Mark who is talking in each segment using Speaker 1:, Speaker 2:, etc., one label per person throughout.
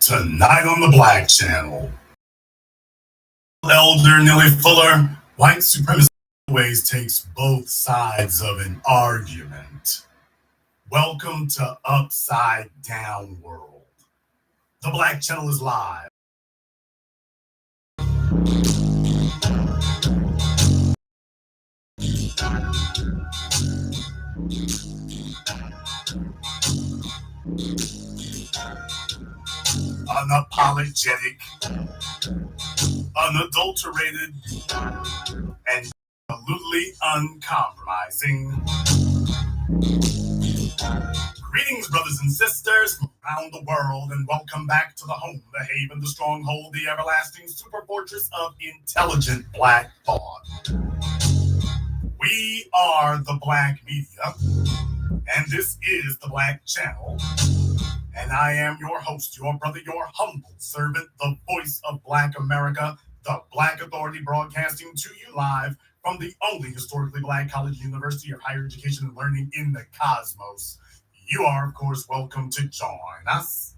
Speaker 1: Tonight on the Black Channel, Elder Nellie Fuller, white supremacy always takes both sides of an argument. Welcome to Upside Down World. The Black Channel is live. Unapologetic, unadulterated, and absolutely uncompromising. Greetings, brothers and sisters from around the world, and welcome back to the home, the haven, the stronghold, the everlasting super fortress of intelligent black thought. We are the Black Media, and this is the Black Channel. And I am your host, your brother, your humble servant, the voice of Black America, the Black Authority, broadcasting to you live from the only historically Black college university of higher education and learning in the cosmos. You are, of course, welcome to join us.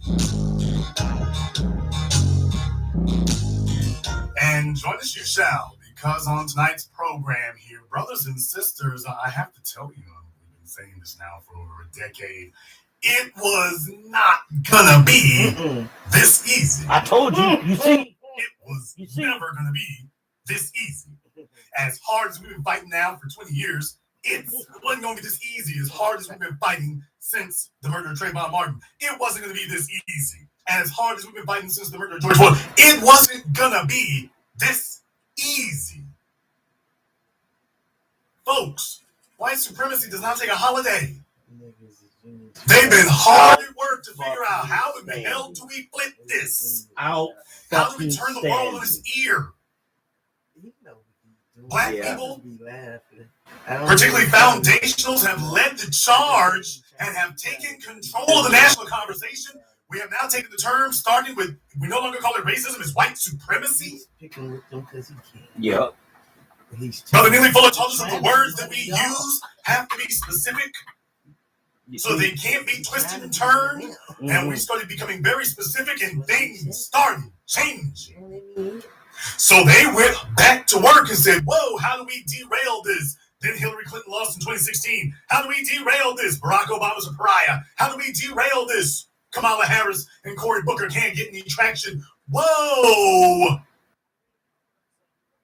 Speaker 1: And join us you shall, because on tonight's program here, brothers and sisters, I have to tell you, we've been saying this now for over a decade, it was not gonna be this easy.
Speaker 2: I told you. You see?
Speaker 1: It was never gonna be this easy. As hard as we've been fighting now for 20 years, it wasn't gonna be this easy. As hard as we've been fighting since the murder of Trayvon Martin, it wasn't gonna be this easy. And as hard as we've been fighting since the murder of George Floyd, it wasn't gonna be this easy. Folks, white supremacy does not take a holiday. They've been hard at work to figure out how in the hell do we flip this? How do we turn the world on its ear? Black people, particularly foundationals, have led the charge and have taken control of the national conversation. We have now taken the term, starting with, we no longer call it racism, it's white supremacy.
Speaker 2: Yep.
Speaker 1: Brother Nellie Fuller told us that the words that we use have to be specific, so they can't be twisted and turned. And we started becoming very specific, and things started changing. So they went back to work and said, whoa, how do we derail this? Then Hillary Clinton lost in 2016. How do we derail this? Barack Obama's a pariah. How do we derail this? Kamala Harris and Cory Booker can't get any traction. Whoa!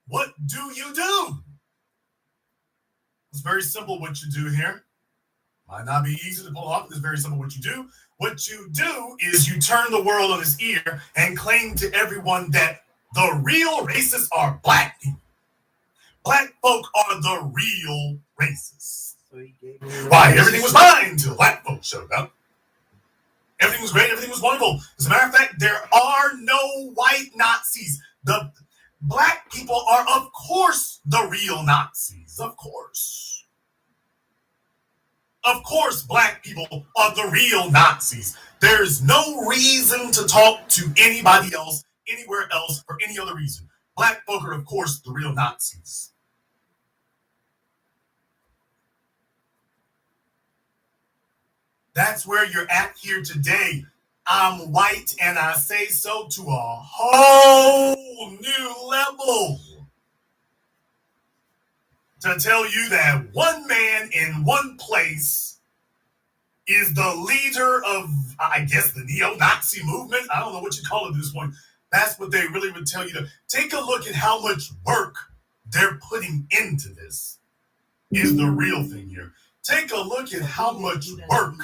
Speaker 1: What do you do? It's very simple what you do here. Might not be easy to pull off. It's very simple what you do. What you do is you turn the world on its ear and claim to everyone that the real racists are black people. Black folk are the real racists. Why? Everything was fine until black folks showed up. Everything was great. Everything was wonderful. As a matter of fact, there are no white Nazis. The black people are, of course, the real Nazis. Of course. Of course, black people are the real Nazis. There's no reason to talk to anybody else, anywhere else, for any other reason. Black folk are, of course, the real Nazis. That's where you're at here today. I'm white and I say so to a whole new level. To tell you that one man in one place is the leader of, I guess, the neo-Nazi movement. I don't know what you call it at this point. That's what they really would tell you. To take a look at how much work they're putting into this is the real thing here. Take a look at how much work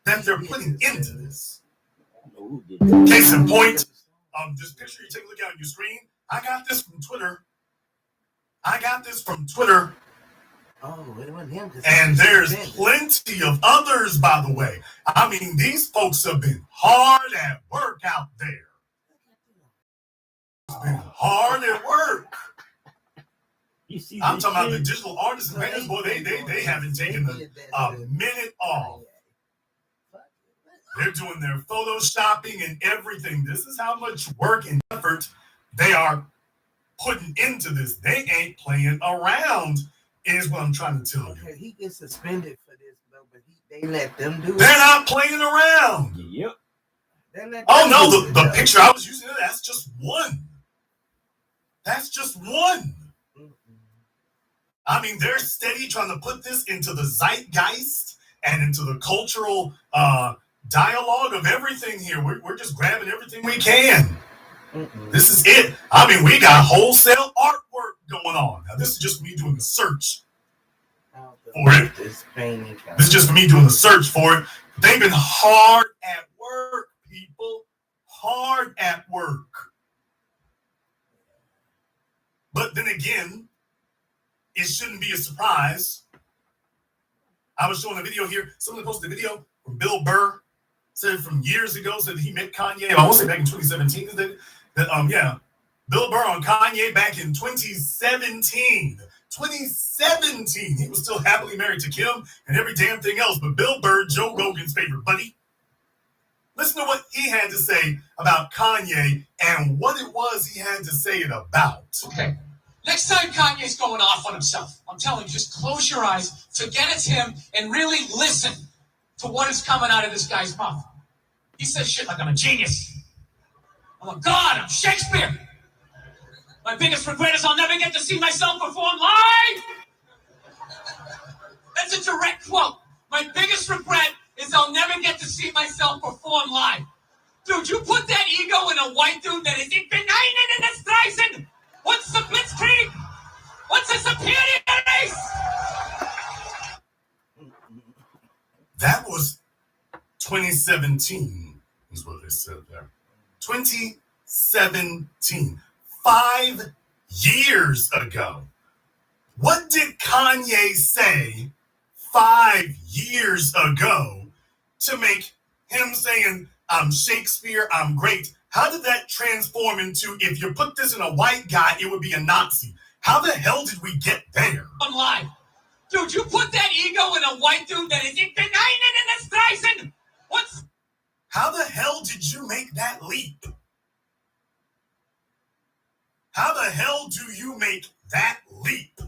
Speaker 1: that they're putting into this. Case in point, this picture you take a look at on your screen, I got this from Twitter. Oh, it wasn't him. And there's plenty of others, by the way. I mean, these folks have been hard at work out there. Been hard at work. I'm talking about the digital artists and bands, boy, they haven't taken a minute off. They're doing their photoshopping and everything. This is how much work and effort they are putting into this. They ain't playing around, is what I'm trying to tell you.
Speaker 3: Okay, he gets suspended for this, though, but they let them do it.
Speaker 1: They're not playing around.
Speaker 2: Yep.
Speaker 1: Oh no, the picture I was using, that's just one. That's just one. I mean, they're steady trying to put this into the zeitgeist and into the cultural dialogue of everything here. We're just grabbing everything we can. This is it. I mean, we got wholesale artwork going on. Now, this is just me doing the search for it. This is just for me doing the search for it. They've been hard at work, people. Hard at work. But then again, it shouldn't be a surprise. I was showing a video here. Someone posted a video from Bill Burr. Said from years ago, said he met Kanye. I want to say back in 2017. Bill Burr on Kanye back in 2017. 2017. He was still happily married to Kim and every damn thing else. But Bill Burr, Joe Rogan's favorite buddy. Listen to what he had to say about Kanye and what it was he had to say it about.
Speaker 3: Okay. Next time Kanye's going off on himself, I'm telling you, just close your eyes, forget it's him, and really listen to what is coming out of this guy's mouth. He says shit like, I'm a genius. I'm a god. I'm Shakespeare. My biggest regret is I'll never get to see myself perform live. That's a direct quote. My biggest regret is I'll never get to see myself perform live. Dude, you put that ego in a white dude that is in benign in the Streisand. What's the blitzkrieg? What's a superior race?
Speaker 1: That was 2017, is what they said there. 2017. 5 years ago. What did Kanye say 5 years ago to make him saying, I'm Shakespeare, I'm great? How did that transform into, if you put this in a white guy, it would be a Nazi? How the hell did we get there?
Speaker 3: I'm live. Dude, you put that ego in a white dude that is in benign in the Streisand. What's...
Speaker 1: How the hell did you make that leap? How the hell do you make that leap?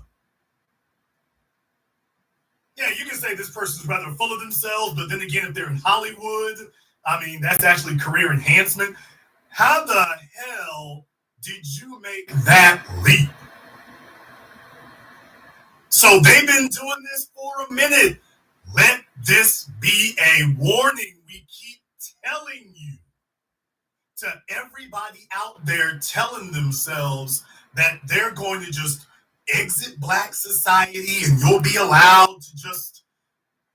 Speaker 1: Yeah, you can say this person's rather full of themselves, but then again, if they're in Hollywood, I mean, that's actually career enhancement. How the hell did you make that leap? So they've been doing this for a minute. Let this be a warning. We keep telling you, to everybody out there telling themselves that they're going to just exit black society and you'll be allowed to just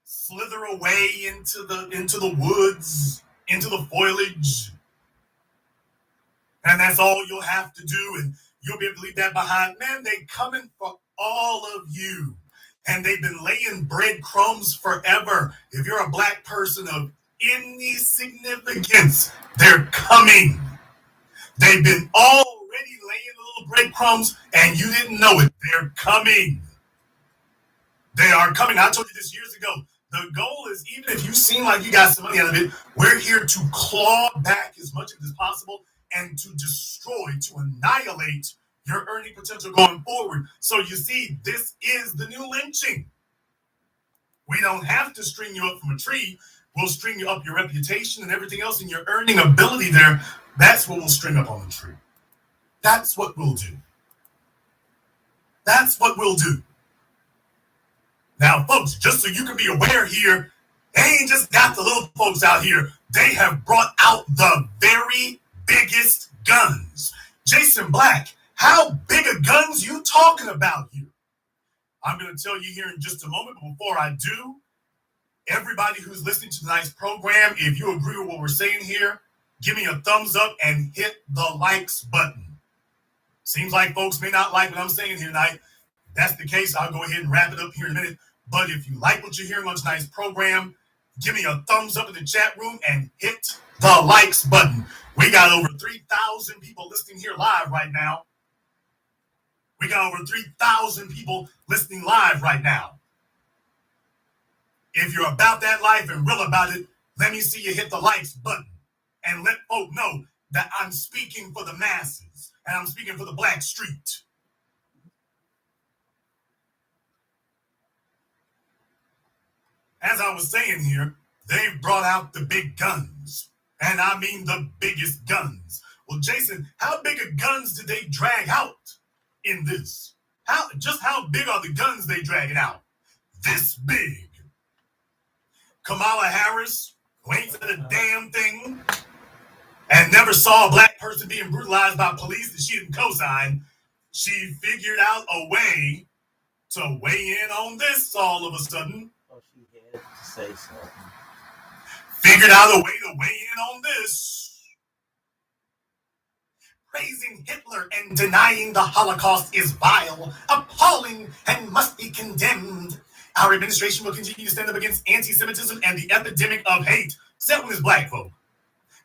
Speaker 1: slither away into the woods, into the foliage. And that's all you'll have to do, and you'll be able to leave that behind. Man, they coming for all of you. And they've been laying breadcrumbs forever. If you're a black person of any significance, they're coming. They've been already laying little breadcrumbs, and you didn't know it. They're coming. They are coming. I told you this years ago. The goal is, even if you seem like you got some money out of it, we're here to claw back as much of it as possible and to destroy, to annihilate your earning potential going forward. So you see, this is the new lynching. We don't have to string you up from a tree. We'll string you up your reputation and everything else, and your earning ability there. That's what we'll string up on the tree. That's what we'll do. That's what we'll do. Now, folks, just so you can be aware here, they ain't just got the little folks out here. They have brought out the very biggest guns. Jason Black, how big of guns you talking about here? I'm going to tell you here in just a moment, but before I do, everybody who's listening to tonight's program, if you agree with what we're saying here, give me a thumbs up and hit the likes button. Seems like folks may not like what I'm saying here tonight. If that's the case, I'll go ahead and wrap it up here in a minute. But if you like what you're hearing on tonight's program, give me a thumbs up in the chat room and hit the likes button. We got over 3,000 people listening here live right now. We got over 3,000 people listening live right now. If you're about that life and real about it, let me see you hit the likes button and let folk know that I'm speaking for the masses and I'm speaking for the black street. As I was saying here, they've brought out the big guns. And I mean the biggest guns. Well, Jason, how big of guns did they drag out in this? How big are the guns they dragging out? This big. Kamala Harris, who ain't said a damn thing and never saw a black person being brutalized by police that she didn't co-sign, she figured out a way to weigh in on this all of a sudden.
Speaker 2: Oh, she had to say something.
Speaker 1: Figured out a way to weigh in on this. Praising Hitler and denying the Holocaust is vile, appalling, and must be condemned. Our administration will continue to stand up against anti-Semitism and the epidemic of hate, except when it's black folk.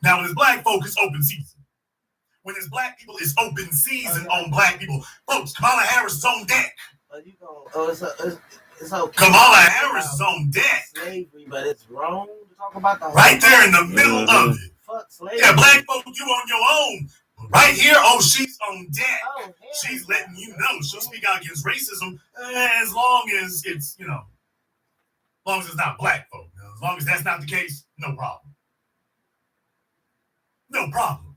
Speaker 1: Now, when it's black folk, it's open season. When it's black people, it's open season on black people. Folks, Kamala Harris is on deck.
Speaker 2: It's okay.
Speaker 1: Kamala Harris is on deck.
Speaker 2: Slavery, but it's wrong to talk about the
Speaker 1: right there in the middle of it.
Speaker 2: Fuck slavery.
Speaker 1: Yeah, black folk, you on your own. Right here, she's on deck.
Speaker 2: Oh,
Speaker 1: she's letting you know she'll speak out against racism as long as it's, as long as it's not black folk. As long as that's not the case, no problem. No problem.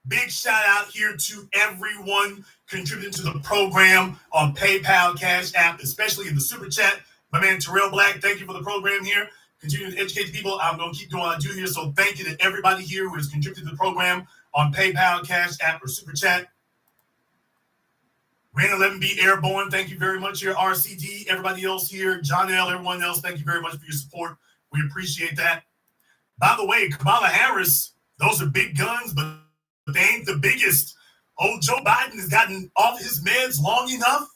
Speaker 1: Big shout out here to everyone contributing to the program on PayPal, Cash App, especially in the Super Chat. My man Terrell Black, thank you for the program here. Continuing to educate the people. I'm going to keep doing what I do here. So thank you to everybody here who has contributed to the program on PayPal, Cash App, or Super Chat. Rain 11B Airborne, thank you very much here. RCD, everybody else here. John L., everyone else, thank you very much for your support. We appreciate that. By the way, Kamala Harris, those are big guns, but they ain't the biggest. Old Joe Biden has gotten off his meds long enough.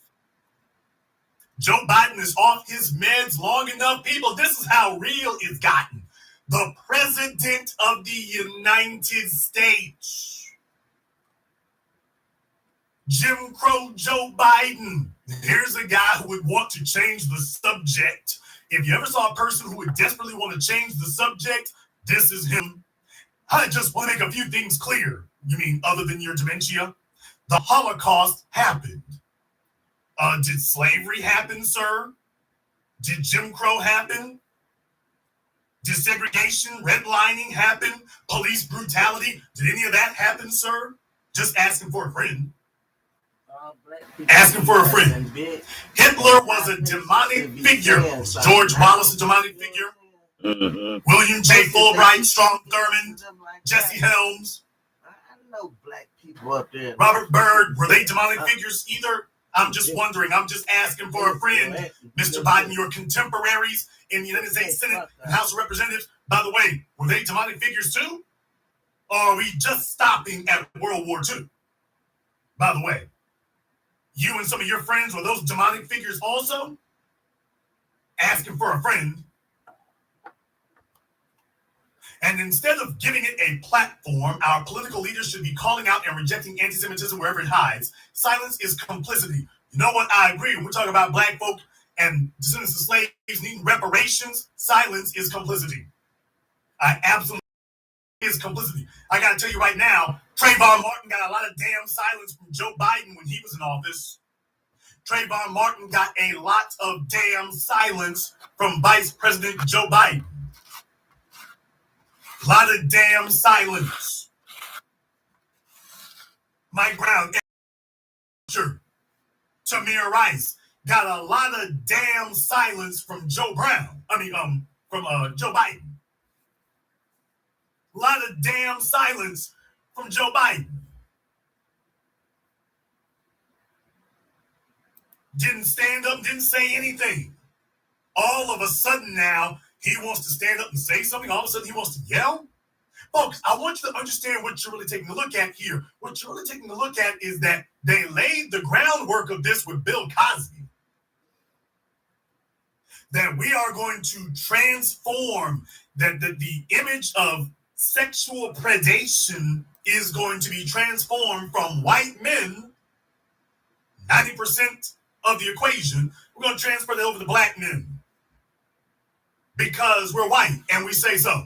Speaker 1: Joe Biden is off his meds long enough. People, this is how real it's gotten. The President of the United States, Jim Crow Joe Biden. Here's a guy who would want to change the subject. If you ever saw a person who would desperately want to change the subject, this is him. I just want to make a few things clear. You mean other than your dementia? The Holocaust happened. Did slavery happen, sir? Did Jim Crow happen? Did segregation, redlining happen? Police brutality? Did any of that happen, sir? Just asking for a friend. Asking for a friend. Hitler was a demonic figure. Was George Wallace a demonic figure? Mm-hmm. William J. Fulbright, Strom Thurmond, Jesse Helms.
Speaker 2: I know black people up there.
Speaker 1: Robert Byrd, were they demonic figures either? I'm just wondering. I'm just asking for a friend. Mr. Biden, your contemporaries in the United States Senate and House of Representatives, by the way, were they demonic figures too? Or are we just stopping at World War II? By the way, you and some of your friends, were those demonic figures also? Asking for a friend. And instead of giving it a platform, our political leaders should be calling out and rejecting anti-Semitism wherever it hides. Silence is complicity. You know what? I agree. When we're talking about black folk and descendants of slaves needing reparations, silence is complicity. I absolutely is complicity. I got to tell you right now, Trayvon Martin got a lot of damn silence from Joe Biden when he was in office. Trayvon Martin got a lot of damn silence from Vice President Joe Biden. A lot of damn silence. Mike Brown, Tamir Rice got a lot of damn silence from Joe Brown. From Joe Biden. A lot of damn silence from Joe Biden. Didn't stand up, didn't say anything. All of a sudden now, he wants to stand up and say something. All of a sudden, he wants to yell. Folks, I want you to understand what you're really taking a look at here. What you're really taking a look at is that they laid the groundwork of this with Bill Cosby. That we are going to transform, that the image of sexual predation is going to be transformed from white men, 90% of the equation. We're going to transfer that over to black men. Because we're white and we say so.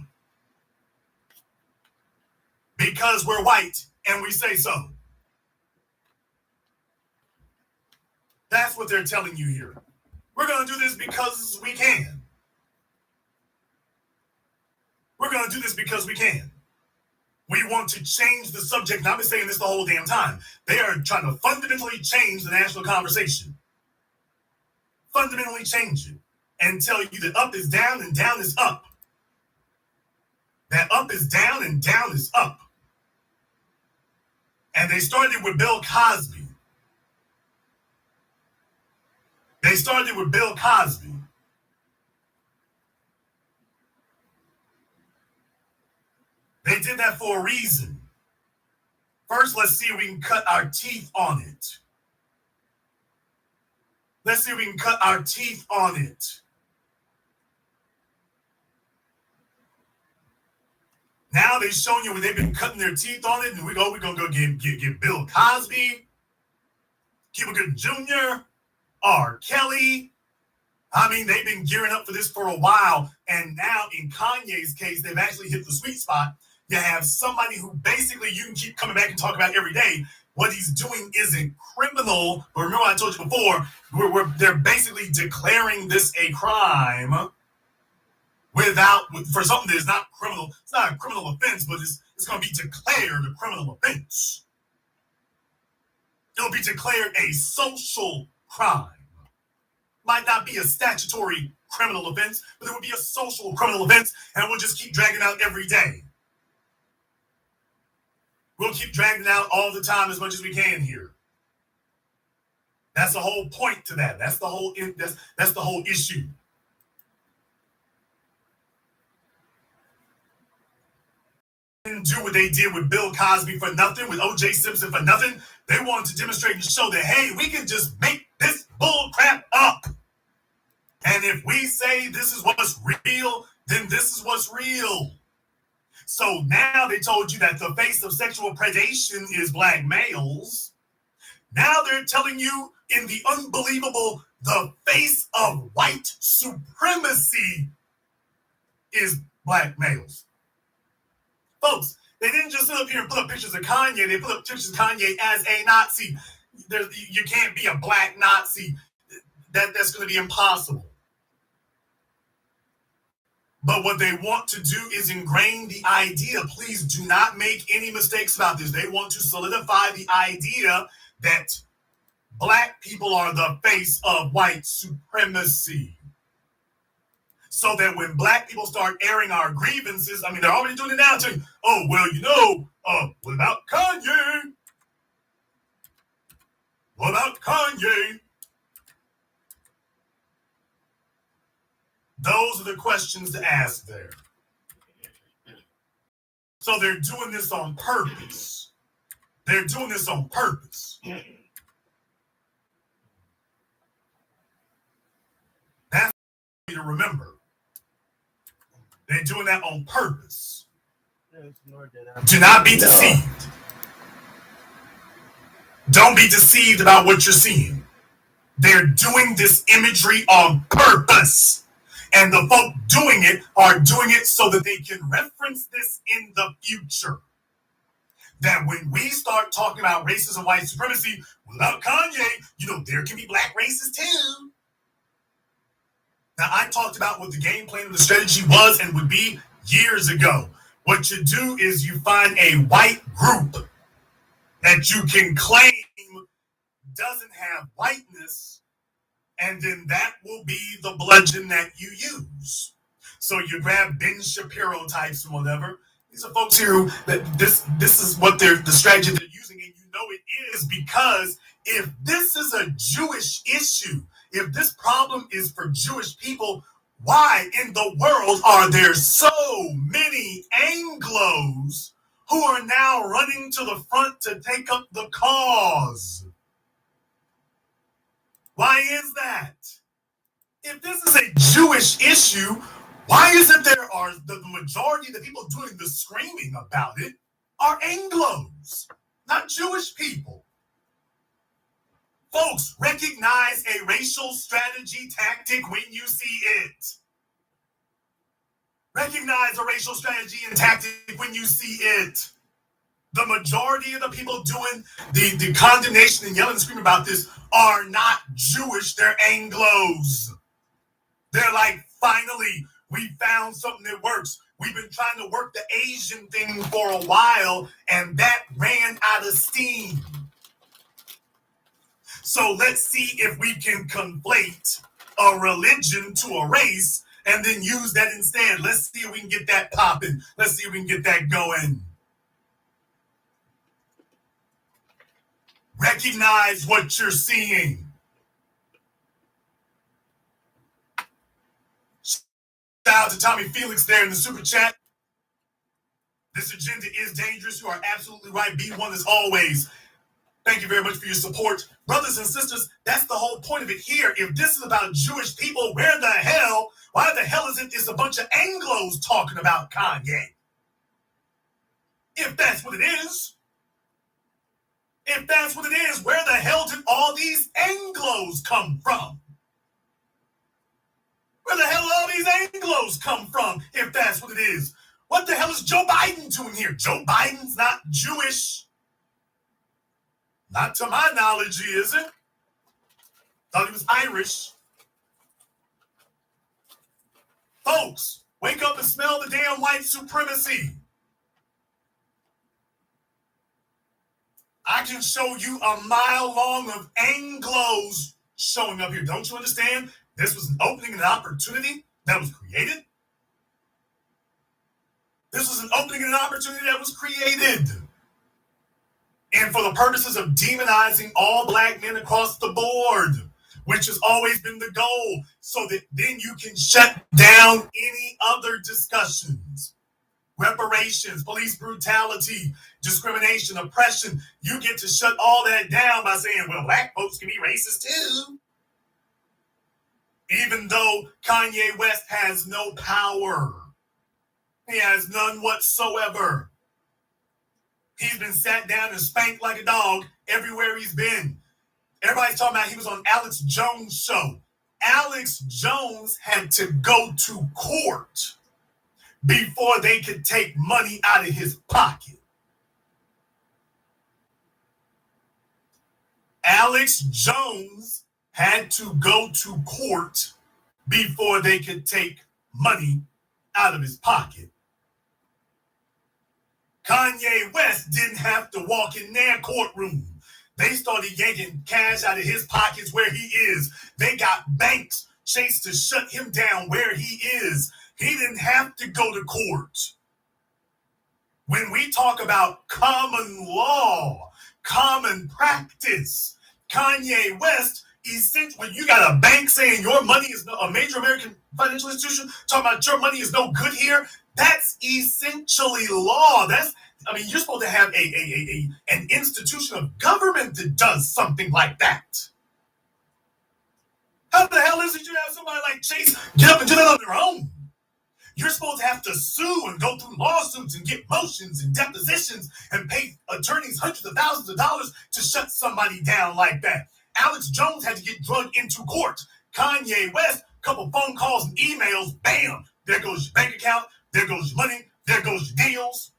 Speaker 1: Because we're white and we say so. That's what they're telling you here. We're going to do this because we can. We're going to do this because we can. We want to change the subject. And I've been saying this the whole damn time. They are trying to fundamentally change the national conversation. Fundamentally change it. And tell you that up is down and down is up. That up is down and down is up. And they started with Bill Cosby. They started with Bill Cosby. They did that for a reason. First, let's see if we can cut our teeth on it. Let's see if we can cut our teeth on it. Now they've shown you where they've been cutting their teeth on it, and we're gonna go get Bill Cosby, Cuba Gooding Jr., R. Kelly. I mean, they've been gearing up for this for a while, and now in Kanye's case, they've actually hit the sweet spot. You have somebody who basically you can keep coming back and talk about every day. What he's doing isn't criminal, but remember I told you before, they're basically declaring this a crime for something that is not criminal. It's not a criminal offense, but it's going to be declared a criminal offense. It'll be declared a social crime. Might not be a statutory criminal offense, but it would be a social criminal offense, and we'll just keep dragging out every day. We'll keep dragging it out all the time as much as we can here. That's the whole point to that. That's the whole issue. Didn't do what they did with Bill Cosby for nothing, with O.J. Simpson for nothing. They wanted to demonstrate and show that, hey, we can just make this bull crap up. And if we say this is what's real, then this is what's real. So now they told you that the face of sexual predation is black males. Now they're telling you in the unbelievable, the face of white supremacy is black males. Folks, they didn't just sit up here and put up pictures of Kanye. They put up pictures of Kanye as a Nazi. You can't be a black Nazi. That's going to be impossible. But what they want to do is ingrain the idea. Please do not make any mistakes about this. They want to solidify the idea that black people are the face of white supremacy. So that when black people start airing our grievances, I mean, they're already doing it now too. Oh, well, what about Kanye? What about Kanye? Those are the questions to ask there. So they're doing this on purpose. They're doing this on purpose. That's what you to remember. They're doing that on purpose. Do not be deceived. Don't be deceived about what you're seeing. They're doing this imagery on purpose. And the folk doing it are doing it so that they can reference this in the future. That when we start talking about racism, white supremacy, without Kanye, there can be black racists too. Now, I talked about what the game plan and the strategy was and would be years ago. What you do is you find a white group that you can claim doesn't have whiteness, and then that will be the bludgeon that you use. So you grab Ben Shapiro types and whatever. These are folks here who this is what the strategy they're using, and it is because if this is a Jewish issue, if this problem is for Jewish people, why in the world are there so many Anglos who are now running to the front to take up the cause? Why is that? If this is a Jewish issue, why is it there are the majority of the people doing the screaming about it are Anglos, not Jewish people? Folks, recognize a racial strategy tactic when you see it. Recognize a racial strategy and tactic when you see it. The majority of the people doing the condemnation and yelling and screaming about this are not Jewish, they're Anglos. They're like, finally, we found something that works. We've been trying to work the Asian thing for a while, and that ran out of steam. So let's see if we can conflate a religion to a race and then use that instead. Let's see if we can get that popping. Let's see if we can get that going. Recognize what you're seeing. Shout out to Tommy Felix there in the super chat. This agenda is dangerous. You are absolutely right. Be one as always. Thank you very much for your support. Brothers and sisters, that's the whole point of it here. If this is about Jewish people, why the hell isn't this a bunch of Anglos talking about Kanye? If that's what it is. If that's what it is, where the hell did all these Anglos come from? Where the hell did all these Anglos come from, if that's what it is? What the hell is Joe Biden doing here? Joe Biden's not Jewish. Not to my knowledge, he isn't. Thought he was Irish. Folks, wake up and smell the damn white supremacy. I can show you a mile long of Anglos showing up here. Don't you understand? This was an opening and an opportunity that was created. This was an opening and an opportunity that was created. And for the purposes of demonizing all black men across the board, which has always been the goal, so that then you can shut down any other discussions. Reparations, police brutality, discrimination, oppression. You get to shut all that down by saying, well, black folks can be racist too. Even though Kanye West has no power. He has none whatsoever. He's been sat down and spanked like a dog everywhere he's been. Everybody's talking about he was on Alex Jones' show. Alex Jones had to go to court before they could take money out of his pocket. Alex Jones had to go to court before they could take money out of his pocket. Kanye West didn't have to walk in their courtroom. They started yanking cash out of his pockets where he is. They got banks chased to shut him down where he is. He didn't have to go to court. When we talk about common law, common practice, Kanye West, essentially, when you got a bank saying your money is a major American financial institution talking about your money is no good here, that's essentially law. You're supposed to have an institution of government that does something like that. How the hell is it you have somebody like Chase get up and do that on their own? You're supposed to have to sue and go through lawsuits and get motions and depositions and pay attorneys hundreds of thousands of dollars to shut somebody down like that. Alex Jones had to get drugged into court. Kanye West, a couple phone calls and emails, bam, there goes your bank account, there goes your money, there goes your deals.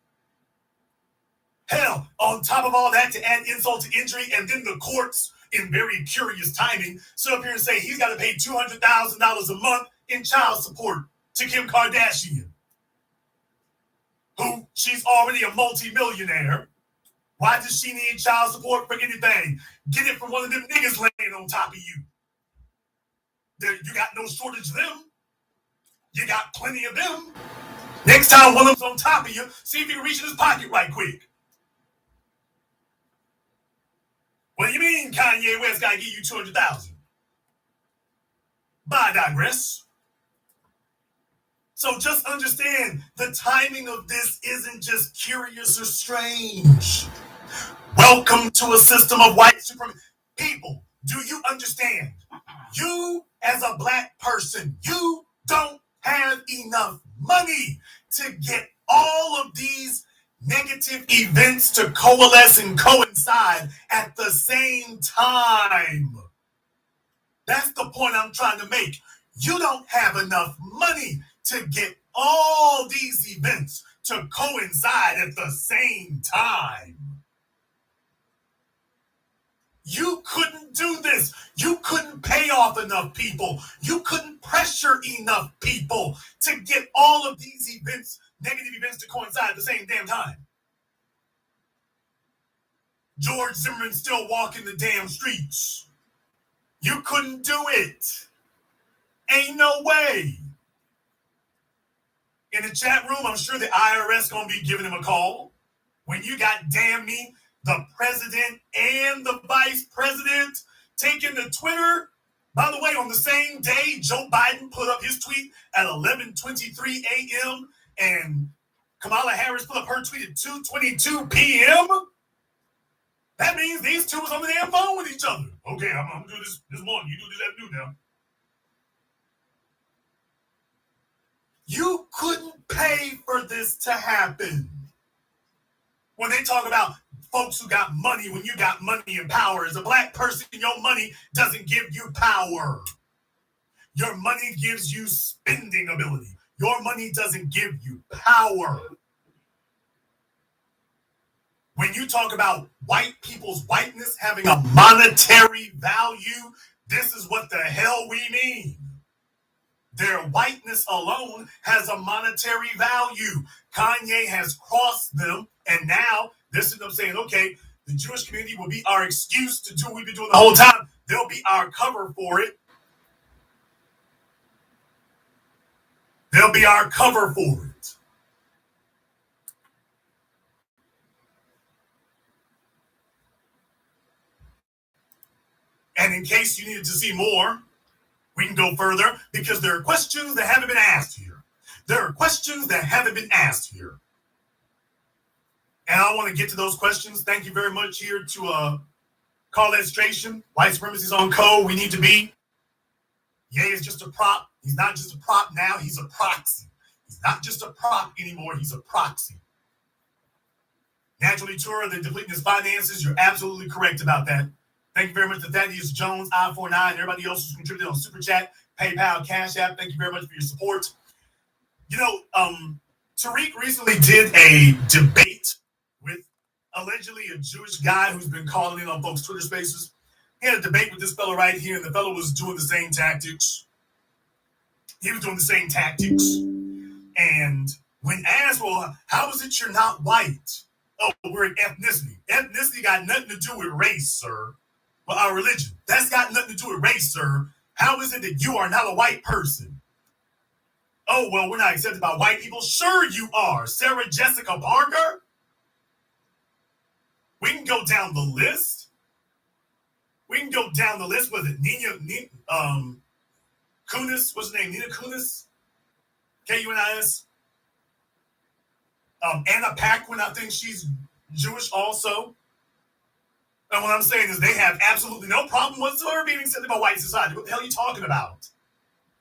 Speaker 1: Hell, on top of all that, to add insult to injury, and then the courts, in very curious timing, sit up here and say he's got to pay $200,000 a month in child support to Kim Kardashian, who she's already a multi-millionaire. Why does she need child support for anything? Get it from one of them niggas laying on top of you. You got no shortage of them. You got plenty of them. Next time one of them's on top of you, see if you can reach in his pocket right quick. What do you mean Kanye West got to give you $200,000? But I digress. So just understand the timing of this isn't just curious or strange. Welcome to a system of white supremacy. People, do you understand? You as a black person, you don't have enough money to get all of these negative events to coalesce and coincide at the same time. That's the point I'm trying to make. You don't have enough money to get all these events to coincide at the same time. You couldn't do this. You couldn't pay off enough people. You couldn't pressure enough people to get all of these events negative events to coincide at the same damn time. George Zimmerman still walking the damn streets. You couldn't do it. Ain't no way. In the chat room, I'm sure the IRS gonna be giving him a call. When you got, damn me, the president and the vice president taking to Twitter. By the way, on the same day, Joe Biden put up his tweet at 11:23 a.m. and Kamala Harris put up her tweet at 2:22 p.m. That means these two was on the damn phone with each other. Okay, I'm gonna do this morning. You do this afternoon now. You couldn't pay for this to happen. When they talk about folks who got money, when you got money and power, as a black person, your money doesn't give you power. Your money gives you spending ability. Your money doesn't give you power. When you talk about white people's whiteness having a monetary value, this is what the hell we mean. Their whiteness alone has a monetary value. Kanye has crossed them, and now they're sitting up saying, okay, the Jewish community will be our excuse to do what we've been doing the whole time. They'll be our cover for it. They'll be our cover for it. And in case you needed to see more, we can go further because there are questions that haven't been asked here. There are questions that haven't been asked here. And I want to get to those questions. Thank you very much here to Call Illustration. White supremacy is on code. We need to be. Ye is just a prop. He's not just a prop now. He's a proxy. He's not just a prop anymore. He's a proxy. Naturally Tour, they're depleting his finances. You're absolutely correct about that. Thank you very much to Thaddeus Jones, I49, and everybody else who's contributed on Super Chat, PayPal, Cash App. Thank you very much for your support. You know, Tariq recently did a debate with allegedly a Jewish guy who's been calling in on folks' Twitter spaces. He had a debate with this fellow right here, and the fellow was doing the same tactics. He was doing the same tactics. And when asked, well, how is it you're not white? Oh, we're an ethnicity. Ethnicity got nothing to do with race, sir. Well, our religion. That's got nothing to do with race, sir. How is it that you are not a white person? Oh, well, we're not accepted by white people. Sure you are. Sarah Jessica Parker. We can go down the list. Was it Nina Kunis? What's her name? Nina Kunis? Kunis? Anna Paquin, I think she's Jewish also. And what I'm saying is they have absolutely no problem whatsoever being accepted by white society. What the hell are you talking about?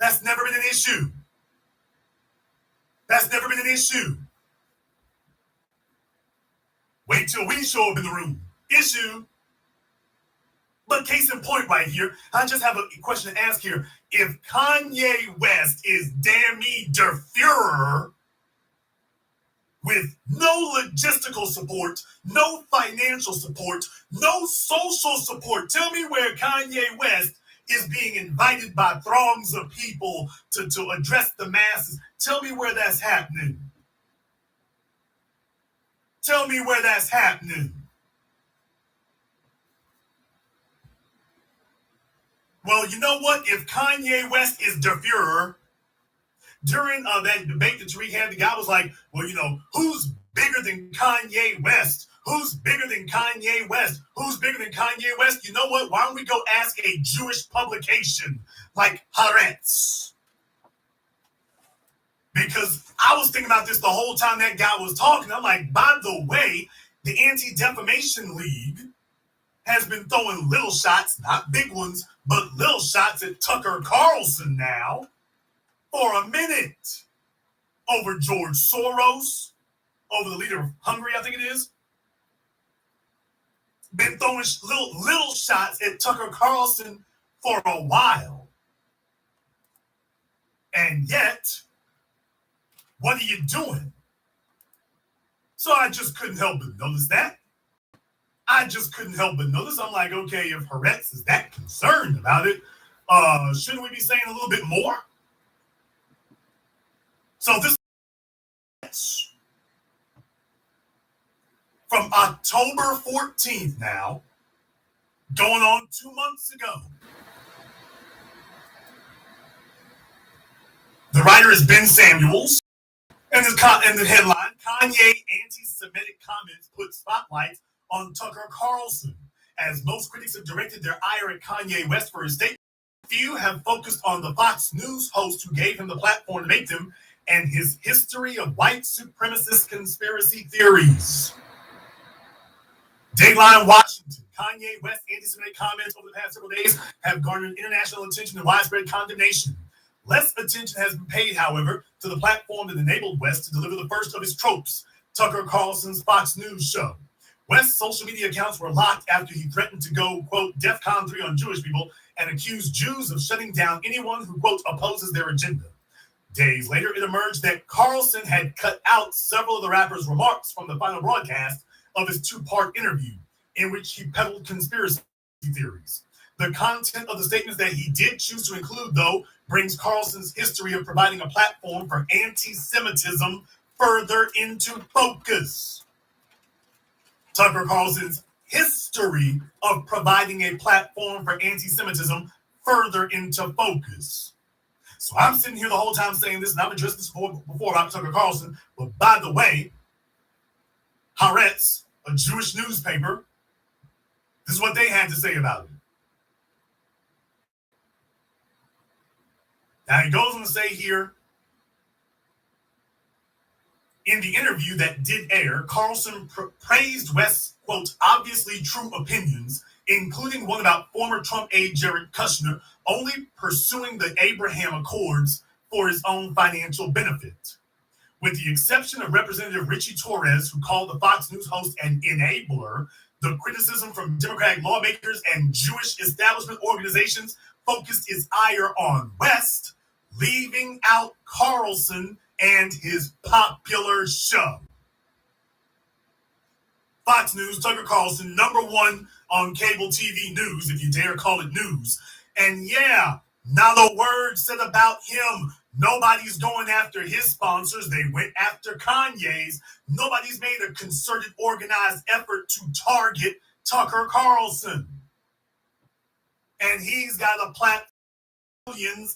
Speaker 1: That's never been an issue. That's never been an issue. Wait till we show up in the room. Issue. But case in point right here, I just have a question to ask here. If Kanye West is damn me der Fuhrer with no logistical support, no financial support, no social support, tell me where Kanye West is being invited by throngs of people to address the masses. Tell me where that's happening. Tell me where that's happening. Well, you know what? If Kanye West is der Fuhrer, during that debate that Tariq had, the guy was like, well, you know, who's bigger than Kanye West? Who's bigger than Kanye West? Who's bigger than Kanye West? You know what? Why don't we go ask a Jewish publication like Haaretz? Because I was thinking about this the whole time that guy was talking. I'm like, by the way, the Anti-Defamation League has been throwing little shots, not big ones, but little shots at Tucker Carlson now for a minute over George Soros, over the leader of Hungary, I think it is. Been throwing little shots at Tucker Carlson for a while. And yet, what are you doing? So I just couldn't help but notice that. I'm like, okay, if Haaretz is that concerned about it, shouldn't we be saying a little bit more? So this From October 14th now, going on 2 months ago. The writer is Ben Samuels. And the headline, Kanye anti-Semitic comments put spotlight on Tucker Carlson. As most critics have directed their ire at Kanye West for his statement, few have focused on the Fox News host who gave him the platform to make them and his history of white supremacist conspiracy theories. Dateline Washington. Kanye West anti-Semitic comments over the past several days have garnered international attention and widespread condemnation. Less attention has been paid, however, to the platform that enabled West to deliver the first of his tropes, Tucker Carlson's Fox News show. West's social media accounts were locked after he threatened to go, quote, DEFCON 3 on Jewish people and accused Jews of shutting down anyone who, quote, opposes their agenda. Days later, it emerged that Carlson had cut out several of the rapper's remarks from the final broadcast of his two-part interview, in which he peddled conspiracy theories. The content of the statements that he did choose to include, though, brings Carlson's history of providing a platform for anti-Semitism further into focus. Tucker Carlson's history of providing a platform for anti-Semitism further into focus. So I'm sitting here the whole time saying this, and I've addressed this before about Tucker Carlson, but by the way, Haaretz, a Jewish newspaper, this is what they had to say about it. Now, he goes on to say here, in the interview that did air, Carlson praised West's, quote, obviously true opinions, including one about former Trump aide Jared Kushner only pursuing the Abraham Accords for his own financial benefit. With the exception of Representative Richie Torres, who called the Fox News host an enabler, the criticism from Democratic lawmakers and Jewish establishment organizations focused its ire on West, leaving out Carlson and his popular show. Fox News, Tucker Carlson, #1 on cable TV news, if you dare call it news. And yeah, not a word said about him. Nobody's going after his sponsors. They went after Kanye's. Nobody's made a concerted, organized effort to target Tucker Carlson. And he's got a platform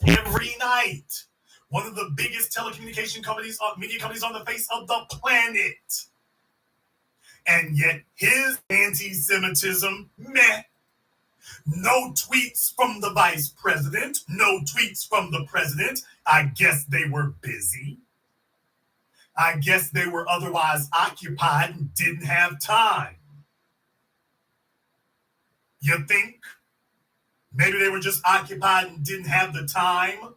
Speaker 1: every night. One of the biggest telecommunication companies, media companies on the face of the planet. And yet his anti-Semitism, meh. No tweets from the vice president. No tweets from the president. I guess they were busy. I guess they were otherwise occupied and didn't have time. You think? Maybe they were just occupied and didn't have the time.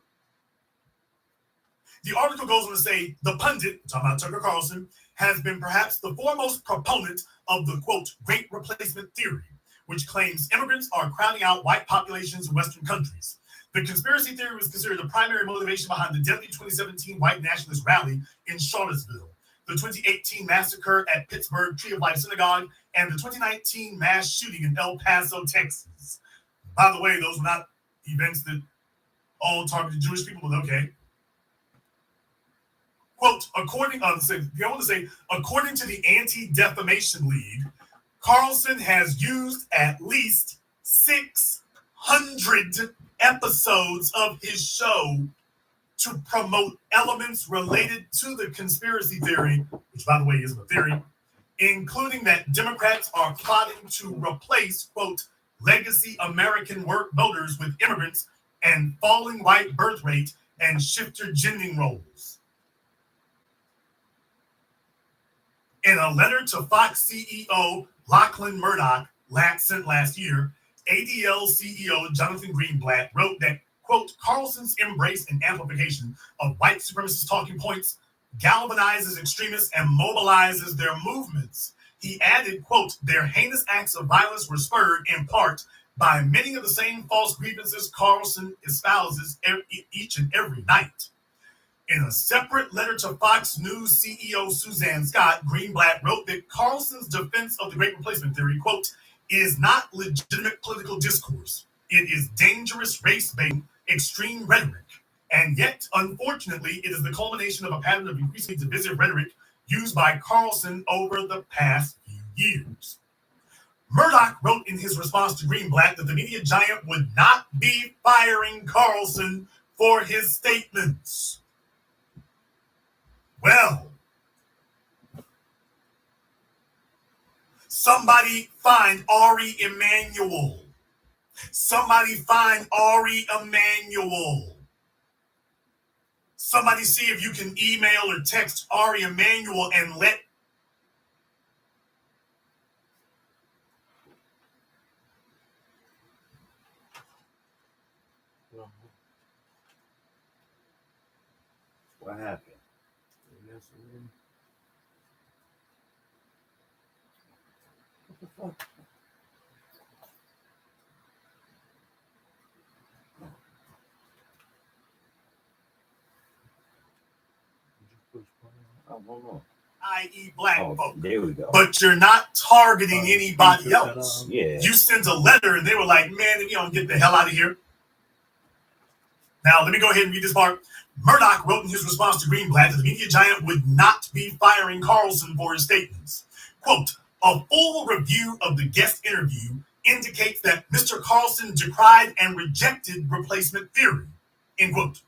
Speaker 1: The article goes on to say the pundit, talking about Tucker Carlson, has been perhaps the foremost proponent of the, quote, Great Replacement theory, which claims immigrants are crowding out white populations in Western countries. The conspiracy theory was considered the primary motivation behind the deadly 2017 white nationalist rally in Charlottesville, the 2018 massacre at Pittsburgh Tree of Life Synagogue, and the 2019 mass shooting in El Paso, Texas. By the way, those were not events that all targeted Jewish people, but okay. Quote, according to the Anti-Defamation League, Carlson has used at least 600 episodes of his show to promote elements related to the conspiracy theory, which, by the way, isn't a theory, including that Democrats are plotting to replace, quote, legacy American work voters with immigrants and falling white birth rate and shifter gendering roles. In a letter to Fox CEO Lachlan Murdoch sent last year, ADL CEO Jonathan Greenblatt wrote that, quote, Carlson's embrace and amplification of white supremacist talking points galvanizes extremists and mobilizes their movements. He added, quote, their heinous acts of violence were spurred in part by many of the same false grievances Carlson espouses each and every night. In a separate letter to Fox News CEO Suzanne Scott, Greenblatt wrote that Carlson's defense of the Great Replacement theory, quote, is not legitimate political discourse. It is dangerous race-baiting, extreme rhetoric. And yet, unfortunately, it is the culmination of a pattern of increasingly divisive rhetoric used by Carlson over the past few years. Murdoch wrote in his response to Greenblatt that the media giant would not be firing Carlson for his statements. Well, somebody find Ari Emanuel. Somebody find Ari Emanuel. Somebody see if you can email or text Ari Emanuel and let.
Speaker 2: What happened? What the fuck? Oh, hold on.
Speaker 1: I.e. black folk.
Speaker 2: There we go.
Speaker 1: But you're not targeting anybody else.
Speaker 2: Yeah.
Speaker 1: You sent a letter and they were like, man, if you don't get the hell out of here. Now, let me go ahead and read this part. Murdoch wrote in his response to Greenblatt that the media giant would not be firing Carlson for his statements. Quote, a full review of the guest interview indicates that Mr. Carlson decried and rejected replacement theory. End quote.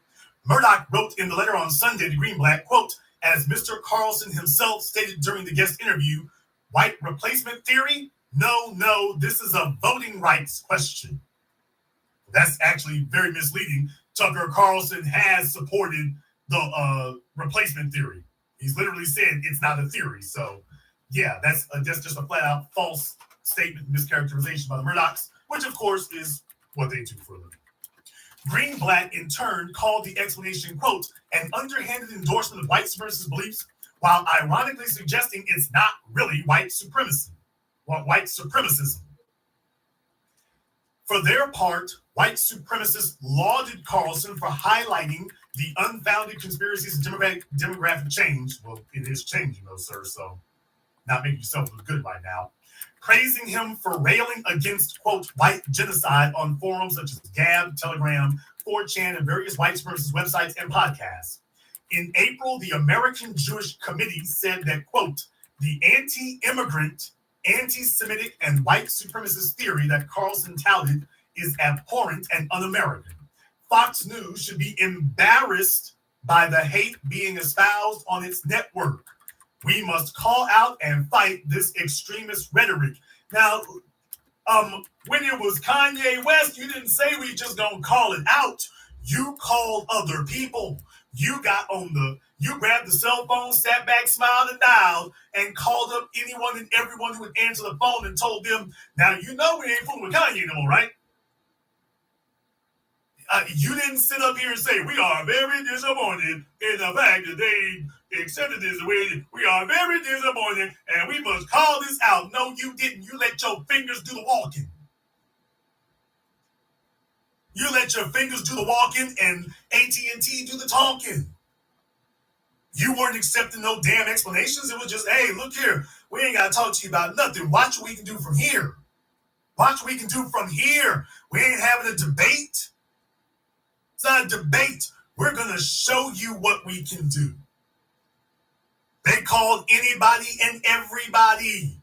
Speaker 1: Murdoch wrote in the letter on Sunday to Greenblatt, quote, as Mr. Carlson himself stated during the guest interview, white replacement theory? No, this is a voting rights question. That's actually very misleading. Tucker Carlson has supported the replacement theory. He's literally said it's not a theory. So, yeah, that's just a flat-out false statement, mischaracterization by the Murdochs, which, of course, is what they do for a living. Greenblatt, in turn, called the explanation, quote, an underhanded endorsement of white supremacist beliefs, while ironically suggesting it's not really white supremacy, or white supremacism. For their part, white supremacists lauded Carlson for highlighting the unfounded conspiracies of demographic change. Well, it is changing, though, sir, so not making yourself look good right now. Praising him for railing against, quote, white genocide on forums such as Gab, Telegram, 4chan, and various white supremacist websites and podcasts. In April, the American Jewish Committee said that, quote, the anti-immigrant, anti-Semitic, and white supremacist theory that Carlson touted is abhorrent and un-American. Fox News should be embarrassed by the hate being espoused on its network. We must call out and fight this extremist rhetoric. Now, when it was Kanye West, you didn't say we just gonna call it out. You called other people. You grabbed the cell phone, sat back, smiled, and dialed, and called up anyone and everyone who would answer the phone and told them, now you know we ain't fooling with Kanye no more, right? You didn't sit up here and say, we are very disappointed in the fact that they accepted this way. We are very disappointed and we must call this out. No, you didn't. You let your fingers do the walking. You let your fingers do the walking and AT&T do the talking. You weren't accepting no damn explanations. It was just, hey, look here. We ain't got to talk to you about nothing. Watch what we can do from here. Watch what we can do from here. We ain't having a debate. It's not a debate. We're going to show you what we can do. They called anybody and everybody.